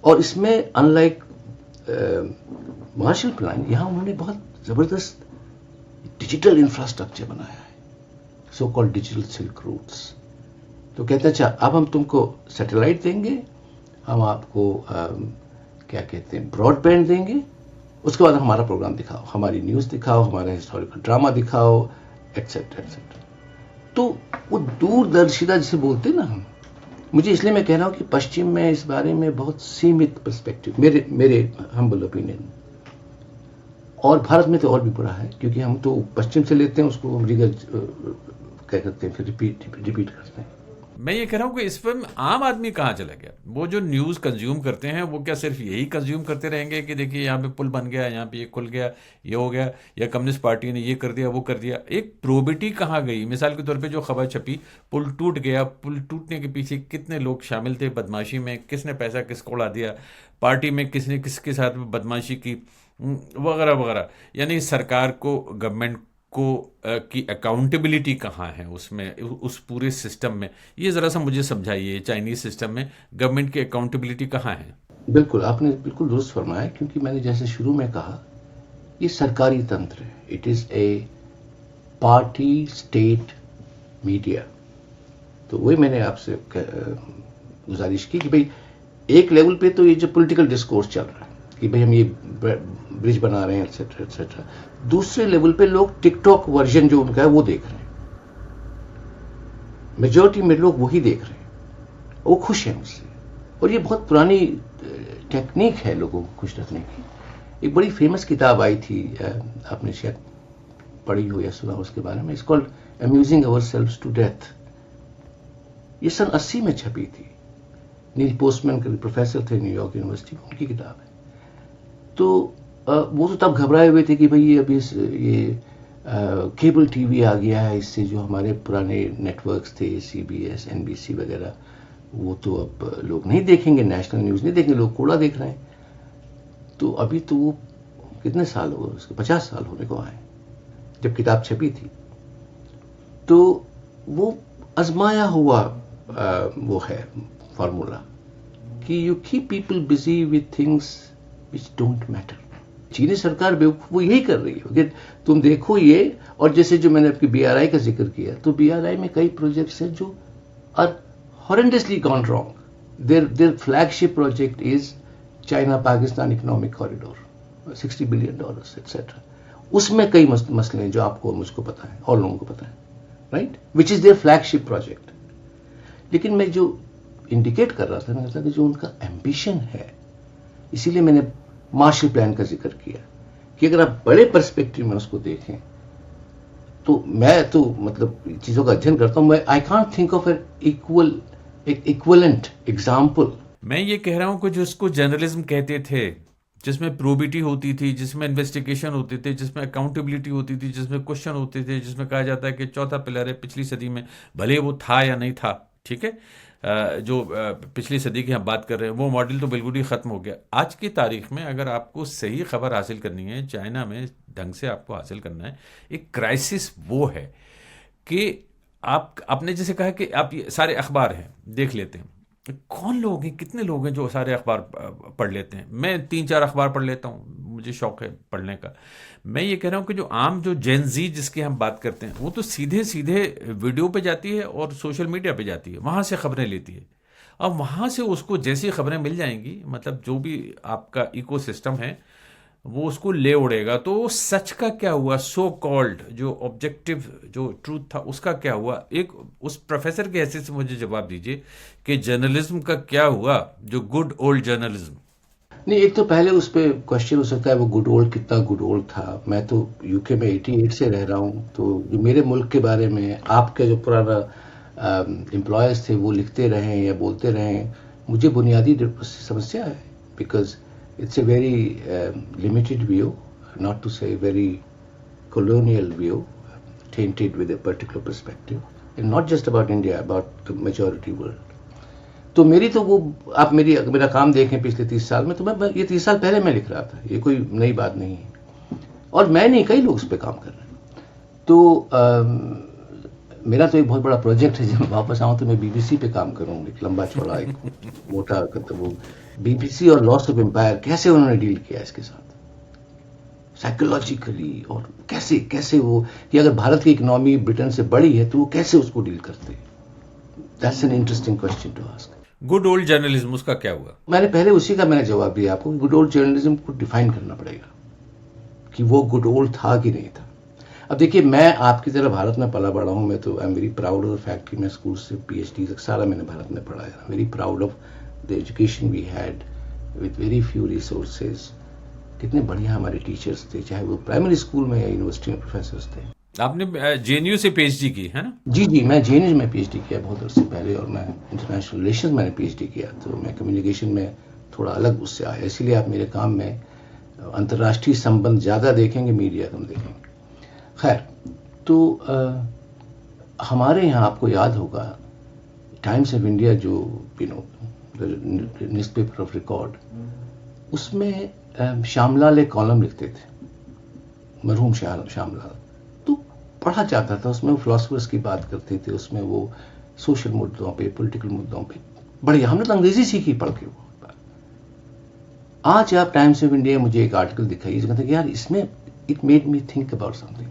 और इसमें अनलाइक मार्शल प्लान, यहां उन्होंने बहुत जबरदस्त डिजिटल इंफ्रास्ट्रक्चर बनाया है, so called digital silk routes. तो कहते हैं अच्छा, अब हम तुमको सैटेलाइट देंगे, हम आपको क्या कहते हैं ब्रॉडबैंड देंगे, उसके बाद हमारा प्रोग्राम दिखाओ, हमारी न्यूज़ दिखाओ, हमारा हिस्टोरिकल ड्रामा दिखाओ, एटसेट्रा एटसेट्रा. तो वो दूरदर्शिता जिसे बोलते हैं ना हम, मुझे इसलिए मैं कह रहा हूँ कि पश्चिम में इस बारे में बहुत सीमित पर्सपेक्टिव, मेरे हम्बल ओपिनियन. और भारत में तो और भी बुरा है, क्योंकि हम तो पश्चिम से लेते हैं उसको, अमरीका क्या करते हैं, फिर रिपीट करते हैं. मैं ये कह रहा हूँ कि इस पर आम आदमी कहाँ चला गया. वो जो न्यूज़ कंज्यूम करते हैं वो क्या सिर्फ यही कंज्यूम करते रहेंगे कि देखिए यहाँ पे पुल बन गया, यहाँ पे ये खुल गया, ये हो गया, या कम्युनिस्ट पार्टी ने ये कर दिया, वो कर दिया. एक प्रोबिटी कहाँ गई. मिसाल के तौर पे जो खबर छपी, पुल टूट गया, पुल टूटने के पीछे कितने लोग शामिल थे बदमाशी में, किसने पैसा किसको उड़ा दिया, पार्टी में किसने किसके साथ बदमाशी की, वगैरह वगैरह. यानी सरकार को, गवर्नमेंट को की अकाउंटेबिलिटी कहाँ है उसमें, उस पूरे सिस्टम में. ये ज़रा सा मुझे समझाइए, चाइनीज सिस्टम में गवर्नमेंट की अकाउंटेबिलिटी कहाँ है. बिल्कुल, आपने बिल्कुल दुरुस्त फरमाया, क्योंकि मैंने जैसे शुरू में कहा, ये सरकारी तंत्र है. It is a party state media. तो वही मैंने आपसे गुजारिश की कि भाई एक लेवल पे तो ये जो पॉलिटिकल डिस्कोर्स चल रहा है कि भाई हम ये ब्रिज बना रहे हैं, एटसेट्रा एटसेट्रा. दूसरे लेवल पे लोग टिकटॉक वर्जन जो उनका है वो देख रहे हैं. मेजॉरिटी में लोग वही देख रहे हैं, वो खुश हैं उससे. और ये बहुत पुरानी टेक्निक है लोगों को खुश रखने की. एक बड़ी फेमस किताब आई थी, आपने शायद पढ़ी हो या सुना उसके बारे में, it's called amusing ourselves to death. ये सन 80 में छपी थी. नील पोस्टमैन के प्रोफेसर थे न्यूयॉर्क यूनिवर्सिटी, उनकी किताब है. तो वो तो तब घबराए हुए थे कि भाई ये अभी ये केबल टीवी आ गया है, इससे जो हमारे पुराने नेटवर्क्स थे, CBS, NBC वगैरह, वो तो अब लोग नहीं देखेंगे, नेशनल न्यूज़ नहीं देखेंगे, लोग कूड़ा देख रहे हैं। तो अभी तो वो कितने साल हो गए उसके, 50 साल होने को आए जब किताब छपी थी। तो वो आजमाया हुआ वो है फार्मूला कि you keep people busy with things which don't matter. चीनी सरकार बेवकूफ वो यही कर रही है कि तुम देखो ये, और जैसे जो मैंने आपकी BRI का जिक्र किया, तो BRI में कई प्रोजेक्ट्स हैं जो are horrendously gone wrong. Their flagship project is China-Pakistan Economic Corridor, $60 billion, etc. उसमें कई मसले हैं जो आपको मुझको पता है और लोगों को पता है, right, which is their flagship project. लेकिन मैं जो इंडिकेट कर रहा था, मैंने कहा कि जो उनका एम्बिशन है, इसीलिए मैंने मार्शल प्लान का जिक्र किया कि अगर आप बड़े पर्सपेक्टिव में उसको देखें, तो मैं तो मतलब चीजों का अध्ययन करता हूं, मैं आई कांट थिंक ऑफ एक इक्विवेलेंट एग्जाम्पल। मैं ये कह रहा हूं कि जिसको जर्नलिज्म कहते थे, जिसमें प्रोबिटी होती थी, जिसमें इन्वेस्टिगेशन होते थे, जिसमें अकाउंटेबिलिटी होती थी, जिसमें क्वेश्चन होते थे, जिसमें कहा जाता है कि चौथा पिलर है पिछली सदी में, भले वो था या नहीं था, ठीक है, जो पिछली सदी की हम बात कर रहे हैं, वो मॉडल तो बिल्कुल ही ख़त्म हो गया। आज की तारीख में अगर आपको सही खबर हासिल करनी है, चाइना में ढंग से आपको हासिल करना है, एक क्राइसिस वो है कि आपने जैसे कहा कि आप ये सारे अखबार हैं देख लेते हैं, कौन लोग हैं, कितने लोग हैं जो सारे अखबार पढ़ लेते हैं। मैं 3-4 अखबार पढ़ लेता हूँ, मुझे शौक है पढ़ने का। मैं ये कह रहा हूँ कि जो आम जो जेन ज़ी जिसकी हम बात करते हैं, वो तो सीधे सीधे वीडियो पे जाती है और सोशल मीडिया पे जाती है, वहाँ से खबरें लेती है। अब वहाँ से उसको जैसी खबरें मिल जाएंगी, मतलब जो भी आपका इकोसिस्टम है वो उसको ले उड़ेगा। तो सच का क्या हुआ, सो कॉल्ड जो ऑब्जेक्टिव जो ट्रूथ था उसका क्या हुआ? एक उस प्रोफेसर के हैसियत से मुझे जवाब दीजिए कि जर्नलिज्म का क्या हुआ, जो गुड ओल्ड जर्नलिज्म। नहीं, एक तो पहले उस पर क्वेश्चन हो सकता है वो गुड ओल्ड कितना गुड ओल्ड था। मैं तो यूके में 88 से रह रहा हूँ, तो जो मेरे मुल्क के बारे में आपके जो पुराना एम्प्लॉयर्स थे वो लिखते रहे या बोलते रहे, मुझे बुनियादी समस्या है, because it's a very limited view, not to say very colonial view, tainted with a particular perspective, and not just about India, about the majority world. तो मेरी तो वो आप मेरा काम देखें पिछले 30 साल में, तो मैं ये 30 साल पहले मैं लिख रहा था, ये कोई नई बात नहीं है, और मैं नहीं, कई लोग उस पर काम कर रहे हैं। तो मेरा तो एक बहुत बड़ा प्रोजेक्ट है, जब मैं वापस आऊँ तो मैं BBC पे काम करूँगा, एक लंबा चौड़ा एक मोटा, वो BBC और लॉस ऑफ एम्पायर कैसे उन्होंने डील किया इसके साथ साइकोलॉजिकली, और कैसे वो कि अगर भारत की इकोनॉमी ब्रिटेन से बड़ी है तो वो कैसे उसको डील करते हैं। That's an interesting question to ask. Good old journalism उसका क्या हुआ? मैंने पहले उसी का मैंने जवाब दिया आपको। गुड ओल्ड जर्नलिज्म को डिफाइन करना पड़ेगा कि वो गुड ओल्ड था कि नहीं था। अब देखिए, मैं आपकी तरह भारत में पला बड़ा हूँ, मैं तो I am very proud of the fact कि मैं स्कूल से PhD तक सारा मैंने भारत में पढ़ा है। Very proud of the education we had with very few resources. कितने बढ़िया हमारे टीचर्स थे, चाहे वो प्राइमरी स्कूल में या यूनिवर्सिटी में प्रोफेसर्स थे। आपने JNU से PhD की है ना? जी, मैं JNU में PhD किया बहुत अर्से पहले, और मैं इंटरनेशनल रिलेशन मैंने PhD किया, तो मैं कम्युनिकेशन में थोड़ा अलग उससे आया, इसीलिए आप मेरे काम में अंतर्राष्ट्रीय संबंध ज़्यादा देखेंगे, मीडिया कम देखेंगे। खैर, तो हमारे यहाँ आपको याद होगा टाइम्स ऑफ इंडिया जो न्यूज़पेपर ऑफ रिकॉर्ड, उसमें श्यामलाल एक कॉलम लिखते थे, मरहूम श्यामलाल। तो पढ़ा जाता था, उसमें वो फिलोसफर्स की बात करते थे, उसमें वो सोशल मुद्दों पे, पॉलिटिकल मुद्दों पे बढ़िया। हमने तो अंग्रेजी सीखी पढ़ के। वो आज आप टाइम्स ऑफ इंडिया मुझे एक आर्टिकल दिखाइए, कहते कि यार इसमें it made me think about something.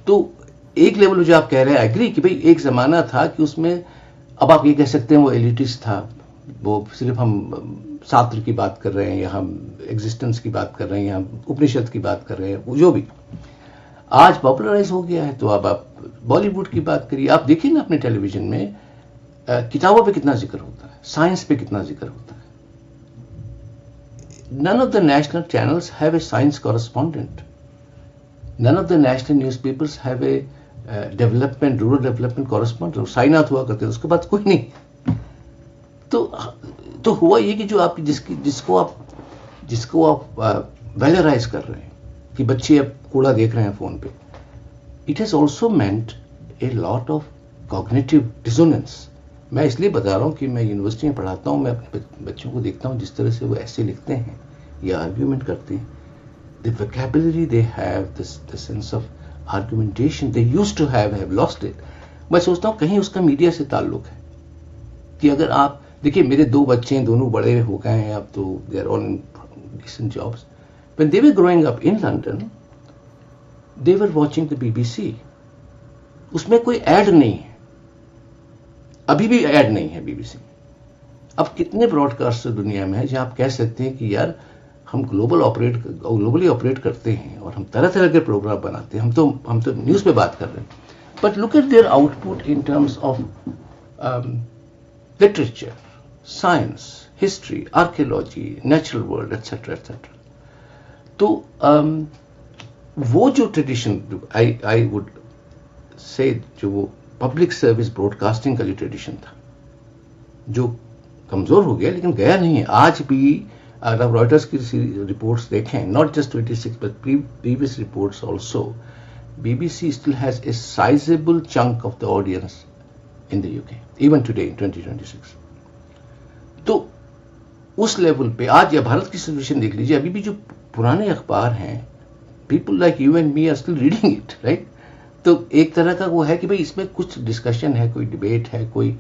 तो एक लेवल जो आप कह रहे हैं, एग्री कि भाई एक जमाना था कि उसमें, अब आप ये कह सकते हैं वो एलिटिस्ट था, वो सिर्फ हम शास्त्र की बात कर रहे हैं, या हम एग्जिस्टेंस की बात कर रहे हैं, या हम उपनिषद की बात कर रहे हैं, वो जो भी आज पॉपुलराइज हो गया है। तो अब आप बॉलीवुड की बात करिए, आप देखिए ना अपने टेलीविजन में किताबों पे कितना जिक्र होता है, साइंस पे कितना जिक्र होता है। None of the national channels have a science correspondent. None of the national newspapers have a rural development correspondent. Sainath हुआ करते थे, उसके बाद कोई नहीं। तो हुआ ये कि जो आप जिसको आप वैलराइज कर रहे हैं कि बच्चे अब कूड़ा देख रहे हैं फोन पे, it has also meant A lot of cognitive dissonance. मैं इसलिए बता रहा हूँ कि मैं यूनिवर्सिटी में पढ़ाता हूँ, मैं अपने बच्चों को देखता हूँ जिस तरह से वो ऐसे लिखते हैं या आर्ग्यूमेंट करते हैं, the vocabulary they have, the sense of argumentation they used to have lost it. मैं सोचता हूँ कहीं उसका मीडिया से ताल्लुक है कि अगर आप देखिए, मेरे 2 बच्चे हैं, दोनों बड़े हो गए हैं अब तो, they are all in decent jobs. When they were growing up in London, they were watching the BBC. उसमें कोई ऐड नहीं है, अभी भी ऐड नहीं है बीबीसी। अब कितने ब्रॉडकास्टर दुनिया में है जहां आप कह सकते हैं कि यार हम ग्लोबली ऑपरेट करते हैं और हम तरह तरह के प्रोग्राम बनाते हैं, हम तो न्यूज़ पे बात कर रहे हैं, but look at there output in terms of literature, science, history, archaeology, natural world, etcetera etcetera. तो वो जो ट्रेडिशन आई वुड से, जो वो पब्लिक सर्विस ब्रॉडकास्टिंग का जो ट्रेडिशन था, जो कमजोर हो गया लेकिन गया नहीं है। आज भी अगर रॉयटर्स की रिपोर्ट्स देखें, not just 26 but previous reports also, BBC still has a sizable chunk of the audience in the UK, even today in 2026. तो उस लेवल पे आज या भारत की सिचुएशन देख लीजिए, अभी भी जो पुराने अखबार हैं, people like you and me are still reading it, right? तो एक तरह का वो है कि भाई इसमें कुछ डिस्कशन है, कोई डिबेट है, कोई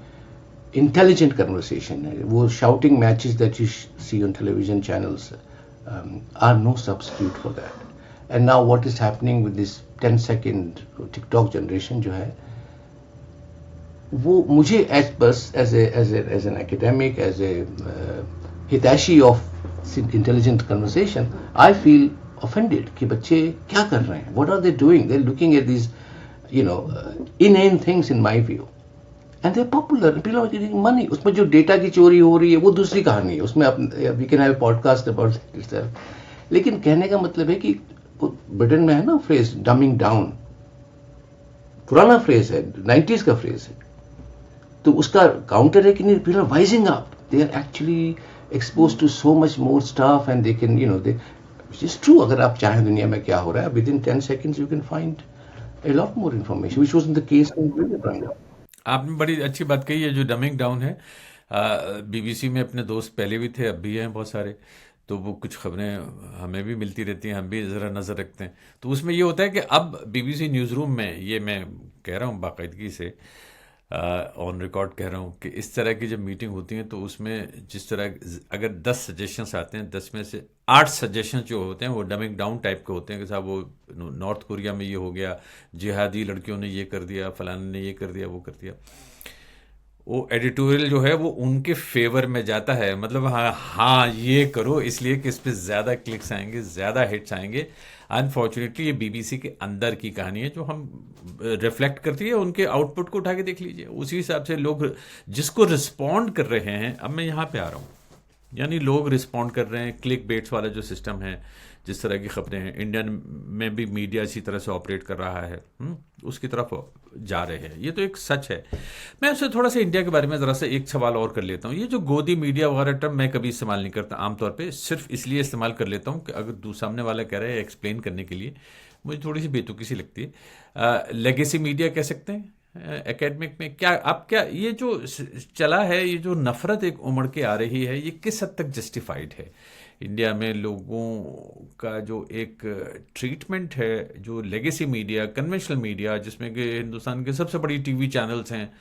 इंटेलिजेंट कन्वर्सेशन है। वो shouting matches that you see on television channels are no substitute for that. And now what is happening with this 10 second TikTok generation जो है, वो मुझे as an academic, as a हितैषी of intelligent conversation, I feel offended कि बच्चे क्या कर रहे हैं, what are they doing, they are looking at this inane things in my view, and they're popular and people are getting money. उसमें जो data की चोरी हो रही है वो दूसरी कहानी है, उसमें we can have a podcast about itself. लेकिन कहने का मतलब है कि ब्रिटेन में है ना फ्रेज डमिंग डाउन, पुराना फ्रेज है, 90s का फ्रेज है, तो उसका काउंटर है कि नहीं, people are rising up, they are actually exposed to so much more stuff and they can, which is true. अगर आप चाहें दुनिया में क्या हो रहा है, within 10 seconds you can find a lot more information, which wasn't the case in Britain. आपने बड़ी अच्छी बात कही है, जो डमिंग डाउन है। बीबीसी में अपने दोस्त पहले भी थे, अब भी हैं बहुत सारे, तो वो कुछ खबरें हमें भी मिलती रहती हैं, हम भी ज़रा नज़र रखते हैं। तो उसमें ये होता है कि अब बीबीसी न्यूज़ रूम में, ये मैं कह रहा हूँ बाकायदगी से, ऑन रिकॉर्ड कह रहा हूँ कि इस तरह की जब मीटिंग होती है तो उसमें जिस तरह अगर 10 सजेशंस आते हैं, 10 में से 8 सजेशंस जो होते हैं वो डमिंग डाउन टाइप के होते हैं कि साहब वो नॉर्थ कोरिया में ये हो गया, जिहादी लड़कियों ने ये कर दिया, फलाने ने ये कर दिया, वो कर दिया। वो एडिटोरियल जो है वो उनके फेवर में जाता है, मतलब हाँ ये करो, इसलिए कि इस पर ज़्यादा क्लिक्स आएंगे, ज़्यादा हिट्स आएंगे। अनफॉर्चुनेटली ये बीबीसी के अंदर की कहानी है जो हम रिफ्लेक्ट करती है। उनके आउटपुट को उठा के देख लीजिए, उसी हिसाब से लोग जिसको रिस्पॉन्ड कर रहे हैं। अब मैं यहाँ पे आ रहा हूँ, यानी लोग रिस्पॉन्ड कर रहे हैं, क्लिक बेट्स वाला जो सिस्टम है, जिस तरह की खबरें हैं, इंडियन में भी मीडिया इसी तरह से ऑपरेट कर रहा है, उसकी तरफ जा रहे हैं, ये तो एक सच है। मैं उससे थोड़ा सा इंडिया के बारे में ज़रा सा एक सवाल और कर लेता हूँ। ये जो गोदी मीडिया वगैरह टर्म मैं कभी इस्तेमाल नहीं करता, आमतौर पे सिर्फ इसलिए इस्तेमाल कर लेता हूँ कि अगर सामने वाला कह रहा है एक्सप्लेन करने के लिए, मुझे थोड़ी सी बेतुकी सी लगती है। लेगेसी मीडिया कह सकते हैं एकेडमिक में। क्या ये जो चला है, ये जो नफरत एक उमड़ के आ रही है, ये किस हद तक जस्टिफाइड है? इंडिया में लोगों का जो एक ट्रीटमेंट है, जो लेगेसी मीडिया, कन्वेंशनल मीडिया, जिसमें कि हिंदुस्तान के सबसे बड़ी टीवी चैनल्स हैं,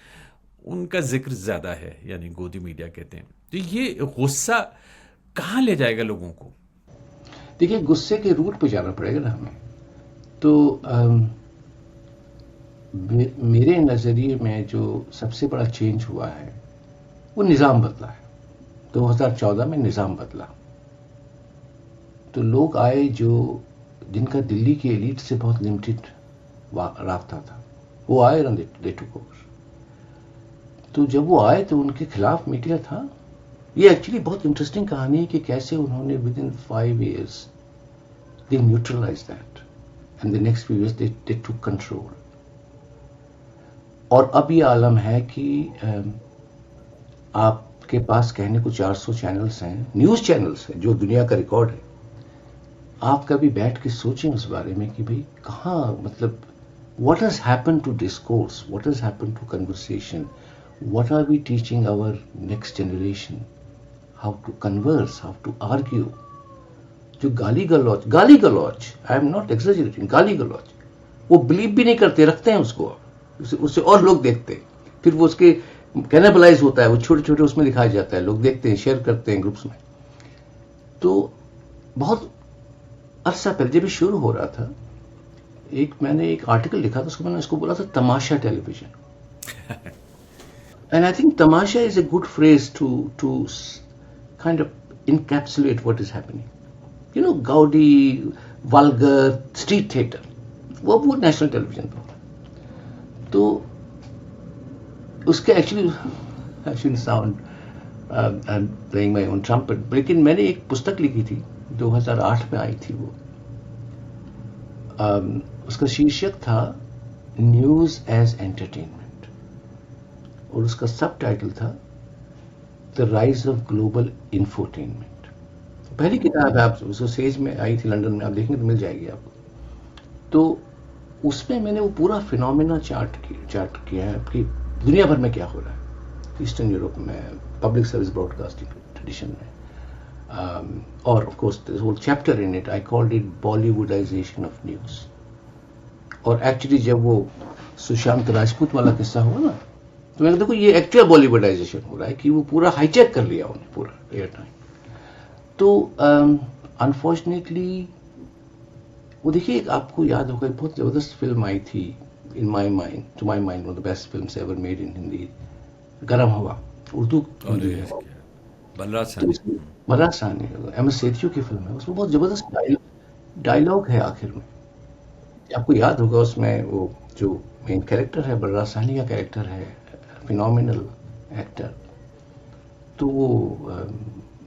उनका जिक्र ज़्यादा है, यानी गोदी मीडिया कहते हैं। तो ये गुस्सा कहाँ ले जाएगा लोगों को? देखिए, गुस्से के रूट पे जाना पड़ेगा ना हमें। तो मेरे नज़रिए में जो सबसे बड़ा चेंज हुआ है वो निज़ाम बदला है। 2014 में निज़ाम बदला, तो लोग आए जिनका दिल्ली की एलिट से बहुत लिमिटेड रास्ता था, वो आए और दे टुक ओवर। तो जब वो आए तो उनके खिलाफ मीडिया था। ये एक्चुअली बहुत इंटरेस्टिंग कहानी है कि कैसे उन्होंने within 5 years they neutralize that and the next few years they took control. और अब ये आलम है कि आपके पास कहने को 400 चैनल्स हैं, न्यूज़ चैनल्स हैं, जो दुनिया का रिकॉर्ड है। आप कभी बैठ के सोचें उस बारे में कि भाई कहाँ, मतलब what has happened to discourse, what has happened to conversation, what are we teaching our next generation? How to converse, how to argue. जो गाली गलौज, आई एम नॉट एक्सैजरेटिंग, गाली गलौज, वो बिलीव भी नहीं करते, रखते हैं उसको, उससे और लोग देखते हैं, फिर वो उसके कैनिबलाइज होता है, वो छोटे छोटे उसमें दिखाया जाता है, लोग देखते हैं, शेयर करते हैं ग्रुप्स में. तो बहुत अरसा पहले जब शुरू हो रहा था, मैंने एक आर्टिकल लिखा था, उसको मैंने इसको बोला था tamasha television. And I think tamasha is a good phrase to kind of encapsulate what is happening. You know, gaudy, vulgar, street theatre, वो नेशनल टेलीविजन पर. तो उसके actually I shouldn't sound I am playing my own trumpet, लेकिन मैंने एक पुस्तक लिखी थी 2008 में आई थी वो. उसका शीर्षक था न्यूज एज एंटरटेनमेंट और उसका सब टाइटल था the rise of global infotainment. पहली किताब है, आप उसको सेज में आई थी लंदन में, आप देखेंगे तो मिल जाएगी आपको. तो उसमें मैंने वो पूरा फिनोमेना चार्ट किया है कि दुनिया भर में क्या हो रहा है, ईस्टर्न यूरोप में, पब्लिक सर्विस ब्रॉडकास्टिंग ट्रेडिशन में. और of course this whole chapter in it I called it Bollywoodization of news. और एक्चुअली जब वो सुशांत राजपूत वाला किस्सा हुआ ना, तो मैंने देखो ये एक्चुअल बॉलीवुडाइजेशन हो रहा है कि वो पूरा हाईचेक कर लिया उन्हें पूरा एयर टाइम. तो अनफॉर्चुनेटली वो देखिए, आपको याद होगा एक बहुत जबरदस्त फिल्म आई थी in my mind, to my mind one of the best films ever made in Hindi, Garam Hava, Urdu. Balraj Sahni, M S सेठियों की फिल्म है. उसमें बहुत जबरदस्त डायलॉग है आखिर में. आपको याद होगा उसमें वो जो मेन कैरेक्टर है, बलराज साहनी का कैरेक्टर है, फिनोमिनल एक्टर. तो वो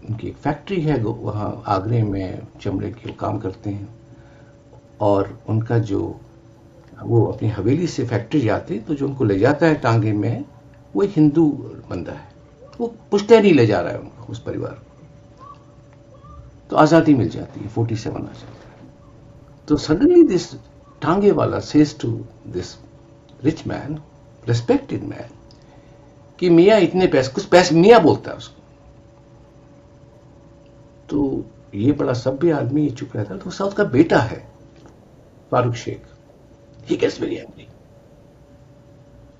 उनकी एक फैक्ट्री है वहाँ आगरे में, चमड़े के काम करते हैं. और उनका जो वो अपनी हवेली से फैक्ट्री जाते, तो जो उनको ले जाता है टांगे में, वो एक हिंदू बंदा है. वो पुश्तैनी ले जा रहा है उनको, उस परिवार को. तो आज़ादी मिल जाती है, 47 आ जाता है. तो सडनली दिस टांगे वाला says to this rich man, respected man, कि मियाँ इतने पैसे, कुछ पैसे, मियाँ बोलता है उसको. तो ये बड़ा सभ्य आदमी, ये चुप रहता है. तो साउथ का बेटा है Farooq Sheikh, he gets very angry.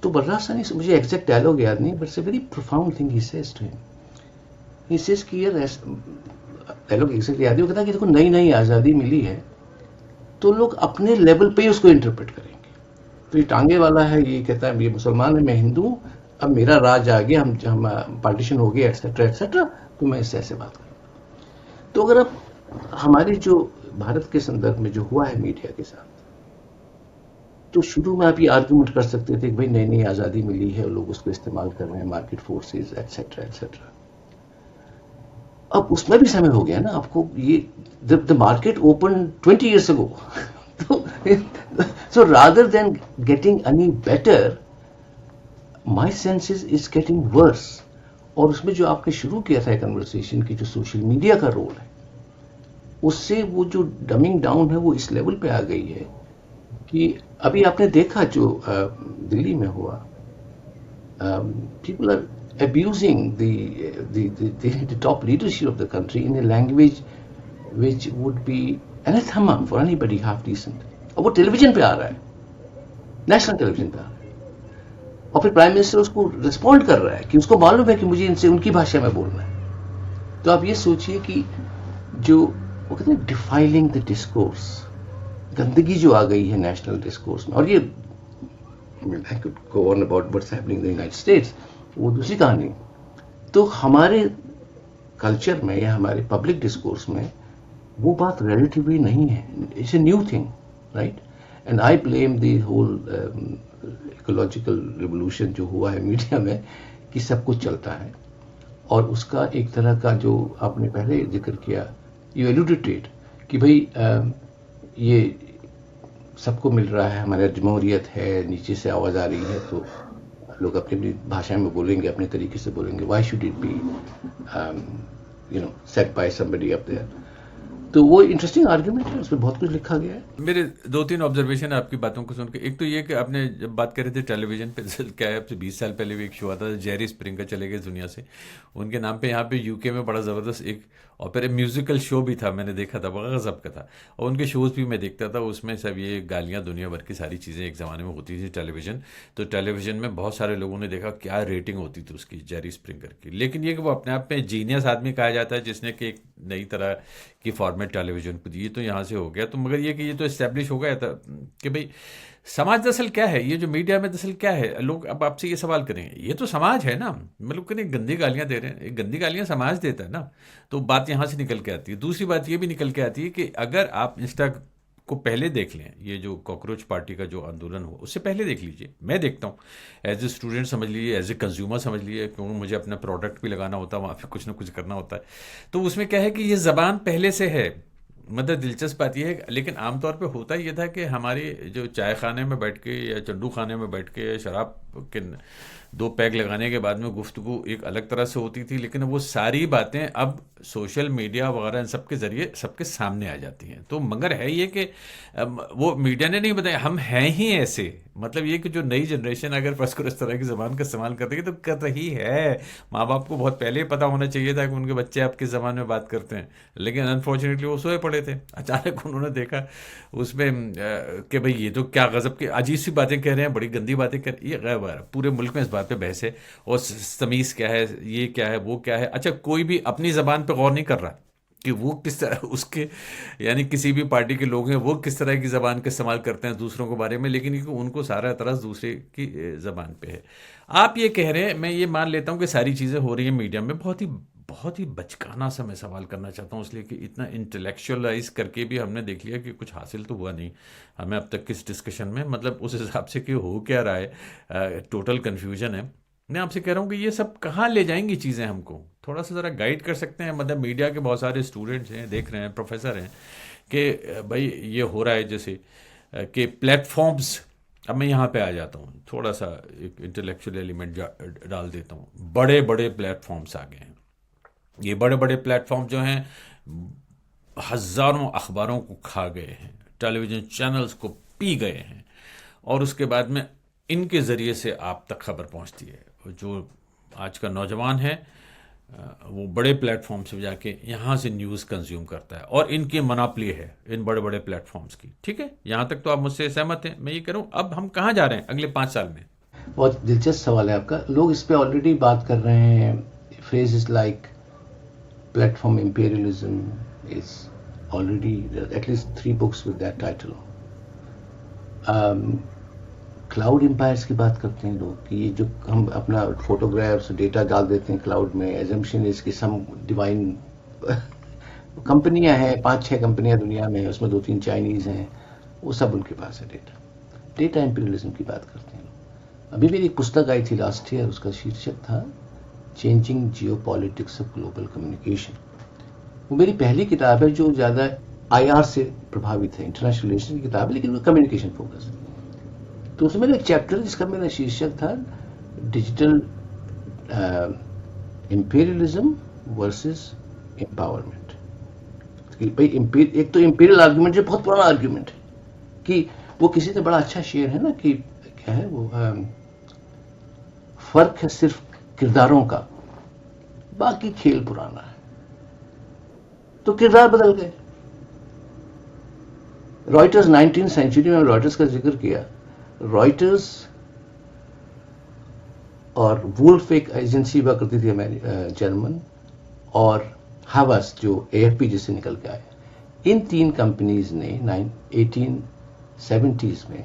तो बलराज साहनी से, मुझे एग्जैक्ट डायलॉग याद नहीं, but it's a very profound thing he says to him. He says कि यार, डायलॉग एग्जैक्ट याद नहीं, कहता कि देखो नई नई आज़ादी मिली है, तो लोग अपने लेवल पे ही उसको इंटरप्रेट करेंगे. तो ये टांगे वाला है, ये कहता है ये मुसलमान है, मैं हिंदू, अब मेरा राज आ गया, हम पार्टीशन हो गया, एक्सेट्रा एक्सेट्रा, तो मैं इससे ऐसे बात करूँ. तो अगर आप हमारे जो भारत के संदर्भ में जो हुआ है मीडिया के साथ, तो शुरू में आप ये आर्गुमेंट कर सकते थे कि भाई नई नई आज़ादी मिली है और लोग उसको इस्तेमाल कर रहे हैं, मार्केट फोर्सेस एक्सेट्रा एक्सेट्रा. अब उसमें भी समय हो गया ना आपको, ये the market open 20 years ago. So rather than getting any better, my sense is it's getting worse. और उसमें जो आपने शुरू किया था कन्वर्सेशन की, जो सोशल मीडिया का रोल है, उससे वो जो डमिंग डाउन है वो इस लेवल पे आ गई है कि अभी आपने देखा जो दिल्ली में हुआ, people are abusing the top leadership of the country in a language which would be anathema for anybody half decent. और वो टेलीविजन पे आ रहा है, नेशनल टेलीविजन पे आ रहा है, और फिर प्राइम मिनिस्टर उसको रिस्पॉन्ड कर रहा है कि उसको मालूम है कि मुझे इनसे उनकी भाषा में बोलना है. तो आप ये सोचिए कि जो वो कहते हैं डिफाइलिंग द डिस्कोर्स, गंदगी जो आ गई है नेशनल डिस्कोर्स में. और ये I could go on about what's happening in the United States, वो दूसरी कहानी. तो हमारे कल्चर में या हमारे पब्लिक डिस्कोर्स में वो बात रिलेटिवली नहीं है. It's a new thing, right? And I blame the whole ecological revolution जो हुआ है मीडिया में, कि सब कुछ चलता है. और उसका एक तरह का जो आपने पहले जिक्र किया, यू एलुडेटेड कि भाई ये सबको मिल रहा है, हमारा जमहूरियत है, नीचे से आवाज़ आ रही है, तो लोग अपनी अपनी भाषा में बोलेंगे, अपने तरीके से बोलेंगे. Why should it be set by somebody up there? तो वो इंटरेस्टिंग आर्ग्यूमेंट है, उसमें बहुत कुछ लिखा गया है। मेरे 2-3 ऑब्जर्वेशन है आपकी बातों को सुन के। एक तो ये कि आपने जब बात कर रहे थे टेलीविजन पे, क्या है, अब से 20 साल पहले भी एक शो आता था, जेरी स्प्रिंगर चले गए दुनिया से, उनके नाम पे यहाँ पे यूके में बड़ा ज़बरदस्त एक ऑपेरा म्यूजिकल शो भी था, मैंने देखा था, बड़ा गजब का था। और उनके शोज़ भी मैं देखता था, उसमें सब ये गालियाँ दुनिया भर की सारी चीज़ें एक ज़माने में होती थी टेलीविजन। तो टेलीविजन में बहुत सारे लोगों ने देखा क्या रेटिंग होती थी उसकी, जेरी स्प्रिंगर की। लेकिन ये कि वो अपने आप में जीनियस आदमी कहा जाता है जिसने कि एक नई तरह की फॉर्मेट टेलीविजन को दी, ये तो यहाँ से हो गया। तो मगर ये कि ये तो इस्टेब्लिश हो गया था कि भाई समाज दरअसल क्या है, ये जो मीडिया में दरअसल क्या है। लोग अब आपसे ये सवाल करेंगे, ये तो समाज है ना, मतलब कहीं गंदी गालियां दे रहे हैं, ये गंदी गालियां समाज देता है ना। तो बात यहाँ से निकल के आती है। दूसरी बात ये भी निकल के आती है कि अगर आप इंस्टा को पहले देख लें, ये जो कॉकरोच पार्टी का जो आंदोलन हुआ उससे पहले देख लीजिए, मैं देखता हूँ एज ए स्टूडेंट समझ लीजिए, एज ए कंज्यूमर समझ लीजिए, क्योंकि मुझे अपना प्रोडक्ट भी लगाना होता है, वहाँ पे कुछ ना कुछ करना होता है। तो उसमें क्या है कि ये ज़बान पहले से है, मतलब दिलचस्प बात यह है। लेकिन आमतौर पे होता ये था कि हमारी जो चाय खाने में बैठ के या चंडू खाने में बैठ के या शराब के 2 पैग लगाने के बाद में गुफ्तगू एक अलग तरह से होती थी, लेकिन वो सारी बातें अब सोशल मीडिया वगैरह इन सब के ज़रिए सबके सामने आ जाती हैं। तो मगर है ये कि वो मीडिया ने नहीं बताया, हम हैं ही ऐसे। मतलब ये कि जो नई जनरेशन अगर फर्स्ट इस तरह की ज़बान का इस्तेमाल कर रही है तो कर रही है। माँ बाप को बहुत पहले ही पता होना चाहिए था कि उनके बच्चे आप किस ज़बान में बात करते हैं, लेकिन अनफॉर्चुनेटली वो सोए पड़े थे। अचानक उन्होंने देखा उसमें कि भाई ये तो क्या गज़ब की अजीब सी बातें कह रहे हैं, बड़ी गंदी बातें कर, ये गैर पूरे मुल्क में इस बात पे बहस है। और तमीज़ क्या है, ये क्या है, वो क्या है। अच्छा, कोई भी अपनी ज़बान पे गौर नहीं कर रहा कि वो किस तरह उसके, यानी किसी भी पार्टी के लोग हैं वो किस तरह की ज़बान का इस्तेमाल करते हैं दूसरों के बारे में, लेकिन उनको सारा तरस दूसरे की ज़बान पे है। आप ये कह रहे हैं, मैं ये मान लेता हूँ कि सारी चीज़ें हो रही हैं मीडिया में, बहुत ही बचकाना सा मैं सवाल करना चाहता हूँ, इसलिए कि इतना इंटेलेक्चुअलाइज करके भी हमने देख लिया कि कुछ हासिल तो हुआ नहीं हमें अब तक किस डिस्कशन में, मतलब उस हिसाब से कि हो क्या रहा है, टोटल कन्फ्यूजन है। मैं आपसे कह रहा हूँ कि ये सब कहाँ ले जाएंगी चीज़ें, हमको थोड़ा सा ज़रा गाइड कर सकते हैं। मतलब मीडिया के बहुत सारे स्टूडेंट्स हैं, देख रहे हैं, प्रोफेसर हैं कि भाई ये हो रहा है, जैसे कि प्लेटफॉर्म्स। अब मैं यहाँ पे आ जाता हूँ, थोड़ा सा एक इंटेलेक्चुअल एलिमेंट डाल देता हूँ। बड़े बड़े प्लेटफॉर्म्स आ गए हैं। ये बड़े बड़े प्लेटफॉर्म जो हैं हज़ारों अखबारों को खा गए हैं, टेलीविज़न चैनल्स को पी गए हैं, और उसके बाद में इनके ज़रिए से आप तक खबर पहुंचती है। जो आज का नौजवान है वो बड़े प्लेटफॉर्म से जाके यहाँ से न्यूज़ कंज्यूम करता है, और इनकी मनापली है इन बड़े बड़े प्लेटफॉर्म्स की। ठीक है, यहाँ तक तो आप मुझसे सहमत हैं। मैं ये कह रहा हूँ, अब हम कहाँ जा रहे हैं अगले 5 साल में? बहुत दिलचस्प सवाल है आपका। लोग इस पे ऑलरेडी बात कर रहे हैं। Phrases like platform imperialism is already at least 3 books with that title. Cloud empires की बात करते हैं लोग कि ये जो हम अपना फोटोग्राफ्स डेटा डाल देते हैं क्लाउड में, एजम्पशन इज कि सम डिवाइन कंपनियां हैं, 5-6 कंपनियां दुनिया में, उसमें 2-3 चाइनीज हैं, वो सब उनके पास है डेटा इंपीरियलिज्म की बात करते हैं लोग। अभी मेरी एक पुस्तक आई थी लास्ट ईयर, उसका शीर्षक था changing geopolitics of global communication. वो मेरी पहली किताब है जो ज़्यादा IR से प्रभावित है, इंटरनेशनल रिलेशन की किताब है, लेकिन वो कम्युनिकेशन फोकस है। तो उसमें एक चैप्टर जिसका मेरा शीर्षक था डिजिटल इंपीरियलिज्म वर्सेस एम्पावरमेंट। भाई एक तो इंपीरियल आर्ग्यूमेंट जो बहुत पुराना आर्ग्यूमेंट है, कि वो किसी से बड़ा अच्छा शेयर है ना कि क्या है वो, फर्क है सिर्फ किरदारों का, बाकी खेल पुराना है। तो किरदार बदल गए। रॉयटर्स 19th सेंचुरी में रॉयटर्स का जिक्र किया। रॉयटर्स और वुल्फ एक एजेंसी हुआ करती थी जर्मन, और हावस जो AFP जिससे निकल के आया। इन 3 कंपनीज ने 1870s में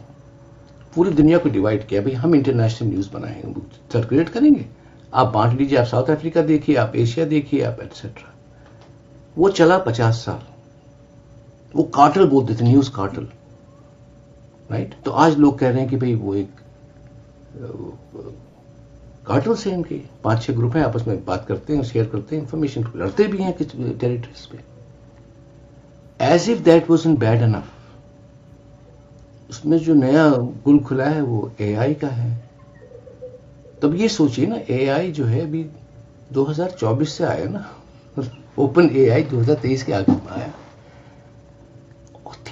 पूरी दुनिया को डिवाइड किया। भाई हम इंटरनेशनल न्यूज बनाएंगे, सर्कुलेट करेंगे, आप बांट लीजिए, आप साउथ अफ्रीका देखिए, आप एशिया देखिए, आप एटसेट्रा। वो चला 50 साल। वो कार्टेल बोलते थे, न्यूज कार्टेल, राइट। तो आज लोग कह रहे हैं कि भाई वो एक कार्टेल से इनके 5-6 ग्रुप हैं, आपस में बात करते हैं, शेयर करते हैं इंफॉर्मेशन, लड़ते भी हैं कुछ टेरिटरीज पे, as if that wasn't bad enough. उसमें जो नया गुल खुला है वो AI का है। तब ये सोचिए ना, AI जो है अभी 2024 से आया ना, ओपन AI 2023 के आगे आया।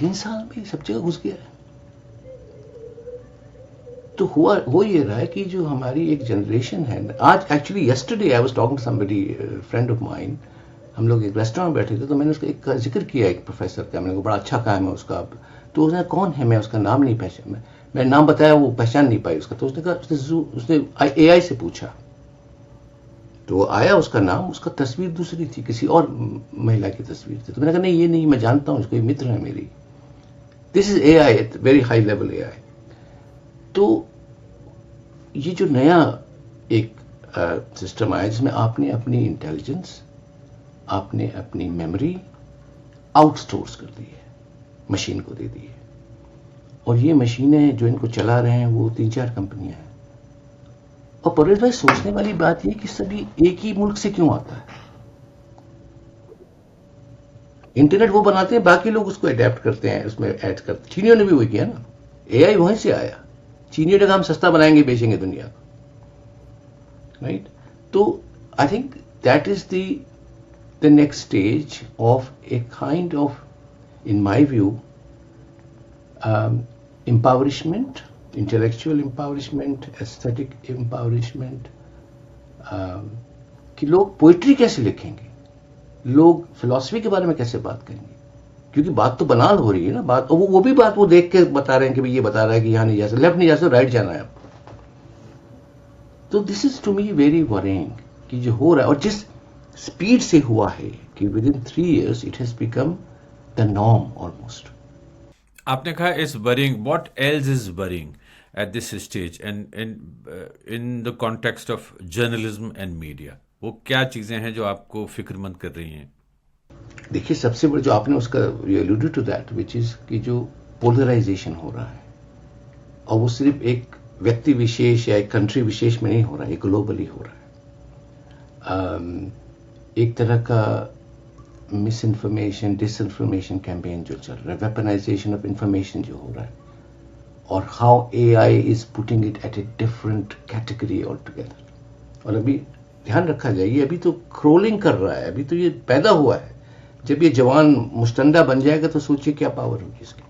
3 साल में सब जगह घुस गया है। तो हो ये रहा है कि जो हमारी एक जनरेशन है, आज actually yesterday I was talking to somebody friend of mine, हम लोग एक रेस्टोरेंट में बैठे थे, तो मैंने उसका एक जिक्र किया एक प्रोफेसर का, मैंने कहा बड़ा अच्छा काम है उसका। तो उसने कौन है, मैं उसका नाम नहीं पहचान, मैं नाम बताया वो पहचान नहीं पाई उसका। तो उसने कहा उसने AI से पूछा, तो आया उसका नाम, उसका तस्वीर दूसरी थी, किसी और महिला की तस्वीर थी। तो मैंने कहा नहीं ये नहीं, मैं जानता हूँ इसको, ये मित्र है मेरी। This is AI at very high level AI। तो ये जो नया एक सिस्टम आया जिसमें आपने अपनी इंटेलिजेंस, आपने अपनी मेमोरी आउटसोर्स कर दी है, मशीन को दे दी है, और ये मशीनें जो इनको चला रहे हैं वो 3-4 कंपनियां हैं। और परेश भाई सोचने वाली बात ये कि सभी एक ही मुल्क से क्यों आता है। इंटरनेट वो बनाते हैं, बाकी लोग उसको अडेप्ट करते हैं, उसमें ऐड करते हैं। चीनियों ने भी वही किया ना, AI वहीं से आया। चीनियों ने कहा हम सस्ता बनाएंगे, बेचेंगे दुनिया को, राइट। तो I think that is the next stage of a kind of, in my view, empowerment, intellectual empowerment, aesthetic empowerment, कि लोग पोइट्री कैसे लिखेंगे, लोग फिलॉसफी के बारे में कैसे बात करेंगे, क्योंकि बात तो बनाल हो रही है ना, बात वो भी बात वो देख के बता रहे हैं कि भाई ये बता रहा है कि यहाँ नहीं जा सकते, लेफ्ट नहीं जा सकते, राइट जाना है आपको। तो this is to me very worrying कि जो हो रहा है, और जिस स्पीड से हुआ है कि with in 3 years it has become the norm almost. आपने कहा is worrying, what else is worrying at this stage and in the context of journalism and media? वो क्या चीजें हैं जो आपको फिक्रमंद कर रही हैं? देखिए सबसे बड़ा जो आपने उसका you alluded to that, which is कि जो पोलराइजेशन हो रहा है, और वो सिर्फ एक व्यक्ति विशेष या एक कंट्री विशेष में नहीं हो रहा है, ग्लोबली हो रहा है। एक तरह का मिस इन्फॉर्मेशन, डिसइन्फॉर्मेशन कैंपेन जो चल रहा है, वेपनाइजेशन ऑफ इंफॉर्मेशन जो हो रहा है, और how AI is putting it at a different category all together. और अभी ध्यान रखा जाए, ये अभी तो क्रोलिंग कर रहा है, अभी तो ये पैदा हुआ है। जब ये जवान मुस्टंडा बन जाएगा तो सोचिए क्या पावर होगी इसकी।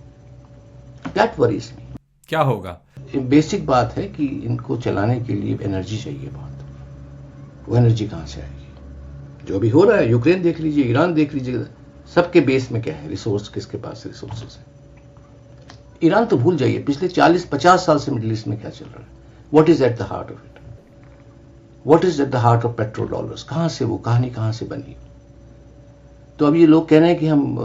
दैट वरीज मी। क्या होगा? बेसिक बात है कि इनको चलाने के लिए एनर्जी चाहिए बहुत। वो एनर्जी कहां से आएगी? जो अभी हो रहा है, यूक्रेन देख लीजिए, ईरान देख लीजिए, सबके बेस में क्या है, रिसोर्स, किसके पास रिसोर्सेस है। ईरान तो भूल जाइए, पिछले 40-50 साल से मिडिल ईस्ट में क्या चल रहा है। What is at the heart of it? What is at the heart of petrol dollars? कहां से वो कहानी कहां से बनी? तो अब ये लोग कह रहे हैं कि हम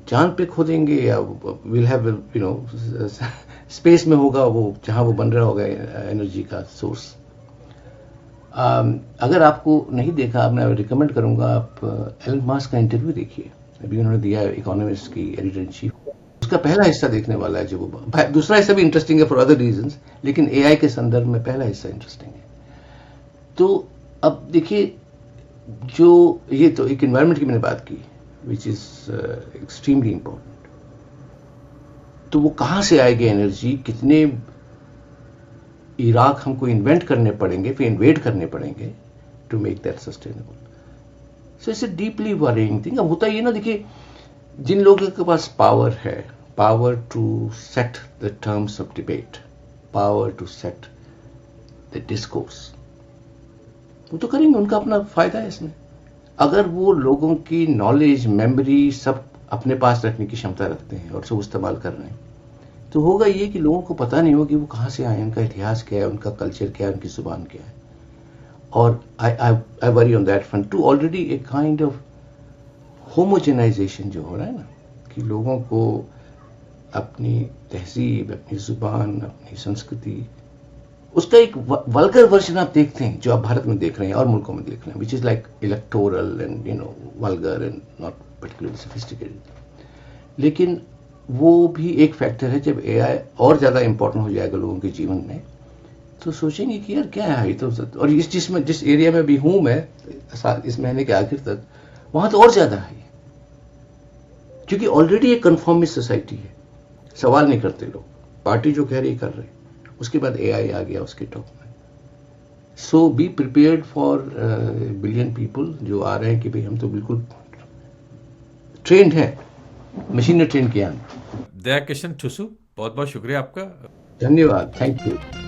चांद पे खोदेंगे, या will have you know space में होगा वो, जहां वो बन रहा होगा एनर्जी का सोर्स। अगर आपको नहीं देखा, मैं रिकमेंड करूंगा आप एलन मस्क का इंटरव्यू देखिए, अभी उन्होंने दिया है इकोनॉमिस्ट की एडिटर इन चीफ। उसका पहला हिस्सा देखने वाला है जो वो, दूसरा हिस्सा भी इंटरेस्टिंग है फॉर अदर रीजंस, लेकिन AI के संदर्भ में पहला हिस्सा इंटरेस्टिंग है। तो अब देखिए, जो ये तो एक एनवायरनमेंट की मैंने बात की, विच इज एक्सट्रीमली इंपॉर्टेंट। तो वो कहां से आएगी एनर्जी, कितने इराक हमको इन्वेंट करने पड़ेंगे, फिर इन्वेट करने पड़ेंगे to make that sustainable. So it's a deeply worrying thing. अब होता ये ना, देखिए जिन लोगों के पास पावर है, power to set the terms of debate, power to set the discourse, वो तो करेंगे, उनका अपना फायदा है इसमें। अगर वो लोगों की नॉलेज, मेमोरी सब अपने पास रखने की क्षमता रखते हैं और सब इस्तेमाल कर रहे हैं, तो होगा ये कि लोगों को पता नहीं होगा कि वो कहां से आए, उनका इतिहास क्या है, उनका कल्चर क्या है, उनकी जुबान क्या है। और I worry on that front too already a kind of homogenization जो हो रहा है ना, कि लोगों को अपनी तहजीब, अपनी जुबान, अपनी संस्कृति, उसका एक वल्गर वर्जन आप देखते हैं, जो आप भारत में देख रहे हैं और मुल्कों में देख रहे हैं, which is like electoral and you know vulgar and not particularly sophisticated. लेकिन वो भी एक फैक्टर है, जब AI और ज्यादा इंपॉर्टेंट हो जाएगा लोगों के जीवन में, तो सोचेंगे कि यार क्या है ये तो। और जिस एरिया में भी हूं मैं, इस महीने के आखिर तक, वहां तो और ज्यादा है, क्योंकि ऑलरेडी एक कन्फॉर्मिस्ट सोसाइटी है, सवाल नहीं करते लोग, पार्टी जो कह रही कर रहे, उसके बाद AI आ गया उसके टॉप में। So be prepared for billion people जो आ रहे हैं कि भाई हम तो बिल्कुल ट्रेंड हैं मशीन ने ट्रेन किया। दया किशन ठुसू, बहुत बहुत शुक्रिया आपका। धन्यवाद, थैंक यू।